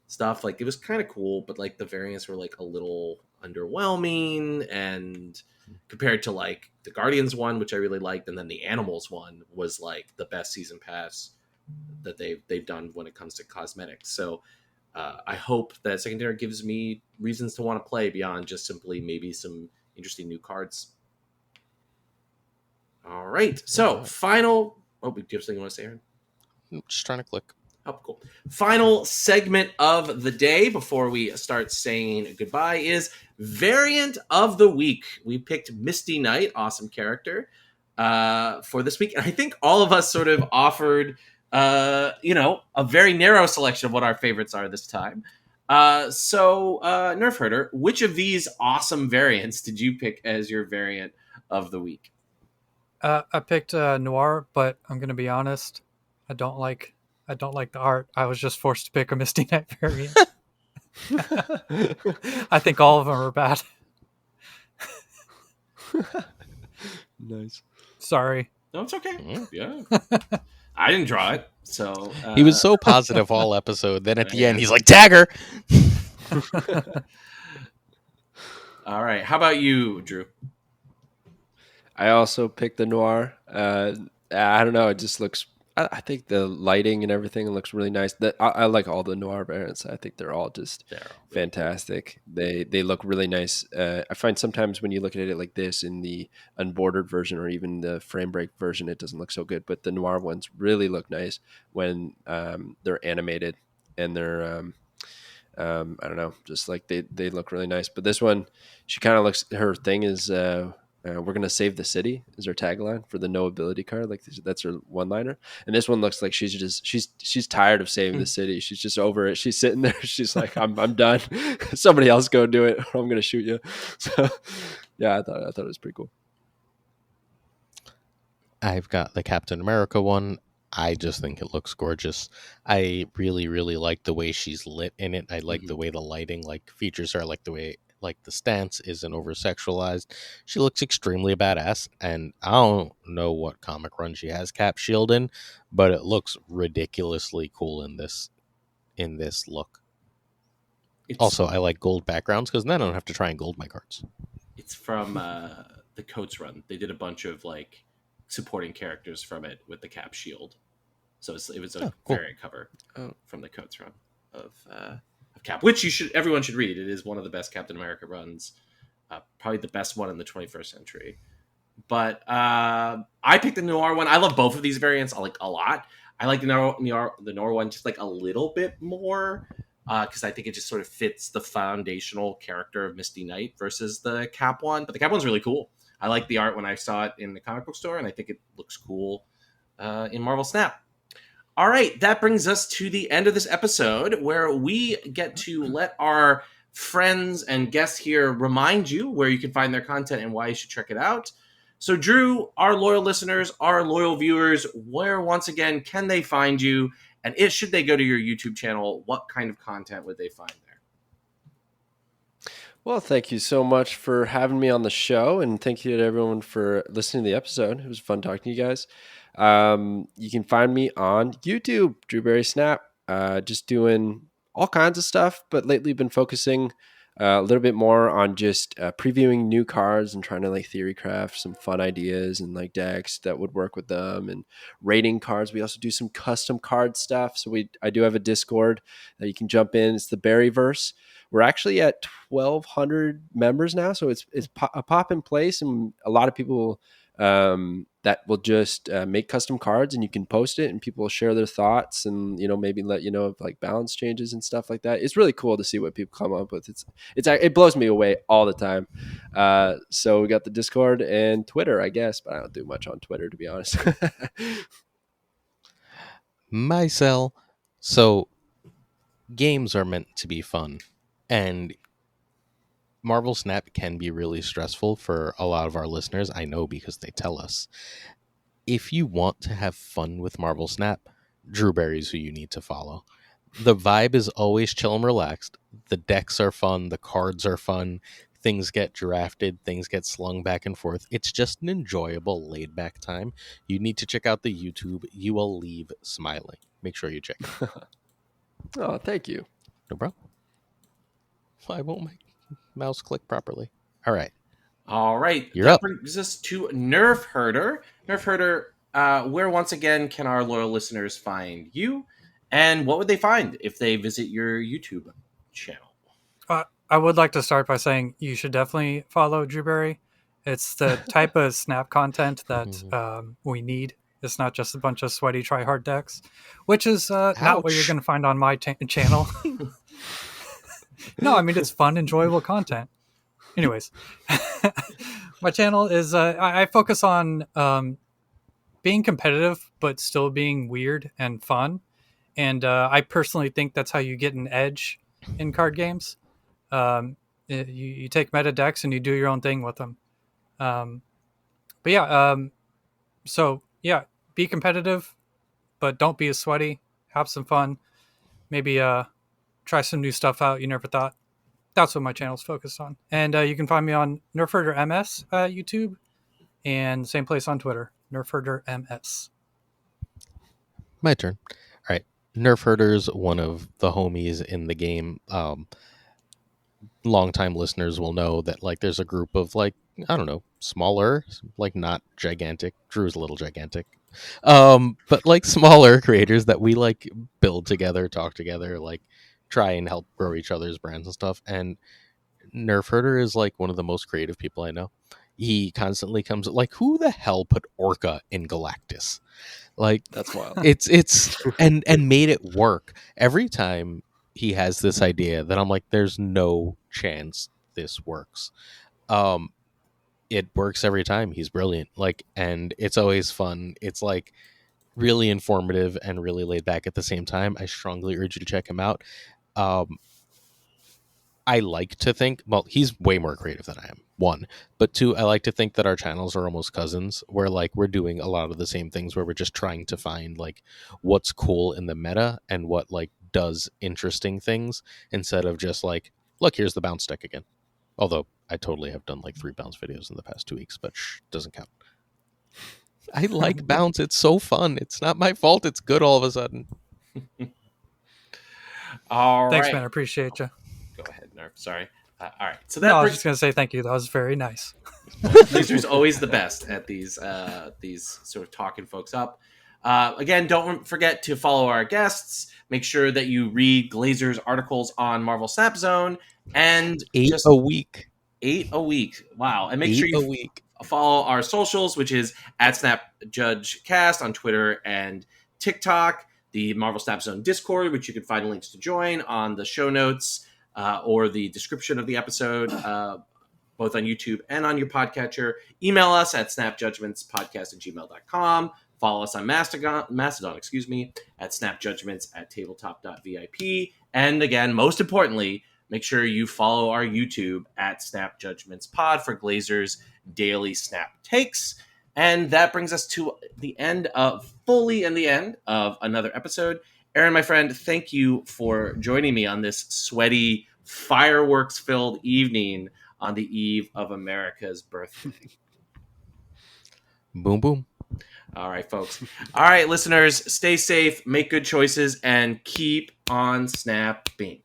stuff. Like it was kind of cool, but like the variants were like a little underwhelming, and compared to like the Guardians one, which I really liked, and then the Animals one was like the best season pass that they've done when it comes to cosmetics. So I hope that Secondary gives me reasons to want to play beyond just simply maybe some interesting new cards. All right, so final. Oh, do you have something you want to say, Aaron? I'm just trying to click. Oh, cool. Final segment of the day before we start saying goodbye is Variant of the Week. We picked Misty Knight, awesome character, for this week. And I think all of us sort of offered, a very narrow selection of what our favorites are this time. So, Nerf Herder, which of these awesome variants did you pick as your variant of the week? I picked Noir, but I'm going to be honest, I don't like the art. I was just forced to pick a Misty Knight variant. I think all of them are bad. Nice. Sorry. No, it's okay. Mm. Yeah. I didn't draw it, so He was so positive all episode. Then at the end, yeah. he's like, "Dagger." All right. How about you, Drew? I also picked the noir. I don't know. It just looks. I think the lighting and everything looks really nice. I like all the noir variants. I think they're all just There. fantastic. They look really nice. I find sometimes when you look at it like this in the unbordered version or even the frame break version, it doesn't look so good. But the noir ones really look nice when they're animated and they're I don't know, just like they look really nice. But this one, she kind of looks. Her thing is. We're gonna save the city is her tagline for the no ability card. Like that's her one liner. And this one looks like she's tired of saving the city. She's just over it. She's sitting there. She's like, I'm done. Somebody else go do it, or I'm gonna shoot you. So yeah, I thought it was pretty cool. I've got the Captain America one. I just think it looks gorgeous. I really, really like the way she's lit in it. I like the way the lighting features her. I like the way the stance isn't over sexualized. She looks extremely badass, and I don't know what comic run she has Cap Shield in, but it looks ridiculously cool in this look. Also, I like gold backgrounds because then I don't have to try and gold my cards. It's from the Coates run. They did a bunch of supporting characters from it with the Cap Shield. So it was a cool. variant cover from the Coates run of Cap, which everyone should read. It is one of the best Captain America runs, probably the best one in the 21st century. But I picked the noir one. I love both of these variants. I like a lot. I like the noir one just a little bit more because I think it just sort of fits the foundational character of Misty Knight versus the Cap one. But the Cap one's really cool. I like the art when I saw it in the comic book store, and I think it looks cool in Marvel Snap. All right, that brings us to the end of this episode where we get to let our friends and guests here remind you where you can find their content and why you should check it out. So, Drew, our loyal listeners, our loyal viewers, where once again can they find you? And should they go to your YouTube channel, what kind of content would they find there? Well, thank you so much for having me on the show, and thank you to everyone for listening to the episode. It was fun talking to you guys. You can find me on YouTube, Drewberry Snap, just doing all kinds of stuff, but lately been focusing a little bit more on just previewing new cards and trying to theorycraft some fun ideas and decks that would work with them, and rating cards. We also do some custom card stuff. So I do have a Discord that you can jump in. It's the SpiderVerse. We're actually at 1,200 members now, so it's a pop in place, and a lot of people that will just make custom cards, and you can post it, and people will share their thoughts, and maybe let you know of balance changes and stuff like that. It's really cool to see what people come up with. It blows me away all the time. So we got the Discord and Twitter, I guess, but I don't do much on Twitter, to be honest. Myself. So games are meant to be fun, and Marvel Snap can be really stressful for a lot of our listeners. I know because they tell us. If you want to have fun with Marvel Snap, Drewberry's who you need to follow. The vibe is always chill and relaxed. The decks are fun. The cards are fun. Things get drafted. Things get slung back and forth. It's just an enjoyable, laid-back time. You need to check out the YouTube. You will leave smiling. Make sure you check it. Oh, thank you. No problem. Why won't my mouse click properly? All right. All right. You're that up. brings us to Nerf Herder. Nerf Herder, where once again can our loyal listeners find you? And what would they find if they visit your YouTube channel? I would like to start by saying you should definitely follow Drewberry. It's the type of Snap content that we need. It's not just a bunch of sweaty try-hard decks, which is not what you're going to find on my channel. No, I mean, it's fun, enjoyable content. Anyways, my channel is, I focus on being competitive, but still being weird and fun. And I personally think that's how you get an edge in card games. You take meta decks and you do your own thing with them. But yeah, so yeah, be competitive, but don't be as sweaty. Have some fun. Maybe try some new stuff out you never thought. That's what my channel's focused on. And you can find me on NerfherderMS YouTube and same place on Twitter. NerfherderMS. My turn. All right. Nerf Herder's one of the homies in the game. Longtime listeners will know that like there's a group of like, I don't know, smaller, like not gigantic. Drew's a little gigantic. But like smaller creators that we like build together, talk together, like try and help grow each other's brands and stuff. And Nerf Herder is like one of the most creative people I know. He constantly comes like, who the hell put Orca in Galactus? Like That's wild. it's and made it work. Every time he has this idea that I'm like, there's no chance this works. It works every time. He's brilliant. Like, and it's always fun. It's like really informative and really laid back at the same time. I strongly urge you to check him out. Um, I like to think, well, he's way more creative than I am, one. But two, I like to think that our channels are almost cousins, where like we're doing a lot of the same things, where we're just trying to find like what's cool in the meta and what like does interesting things, instead of just like, look, here's the bounce deck again. Although I totally have done like 3 bounce videos in the past 2 weeks, but doesn't count. I like bounce. It's so fun. It's not my fault. It's good all of a sudden. All Thanks, right. man. I appreciate you. Go ahead, Nerf. Sorry. All right. So No, I that was brings just going to say thank you. That was very nice. Glazer's always the best at these sort of talking folks up. Again, don't forget to follow our guests. Make sure that you read Glazer's articles on Marvel Snap Zone and 8 just a week. 8 a week. Wow. And make 8 sure a you week. follow our socials, which is at SnapJudgeCast on Twitter and TikTok, the Marvel Snap Zone Discord, which you can find links to join on the show notes or the description of the episode, both on YouTube and on your podcatcher. Email us at snapjudgmentspodcast@gmail.com. Follow us on Mastodon, at snapjudgments@tabletop.vip. And again, most importantly, make sure you follow our YouTube at Snap Judgments Pod for Glazer's daily Snap takes. And that brings us to the end of another episode. Aaron, my friend, thank you for joining me on this sweaty, fireworks-filled evening on the eve of America's birthday. Boom, boom. All right, folks. All right, listeners, stay safe, make good choices, and keep on snapping.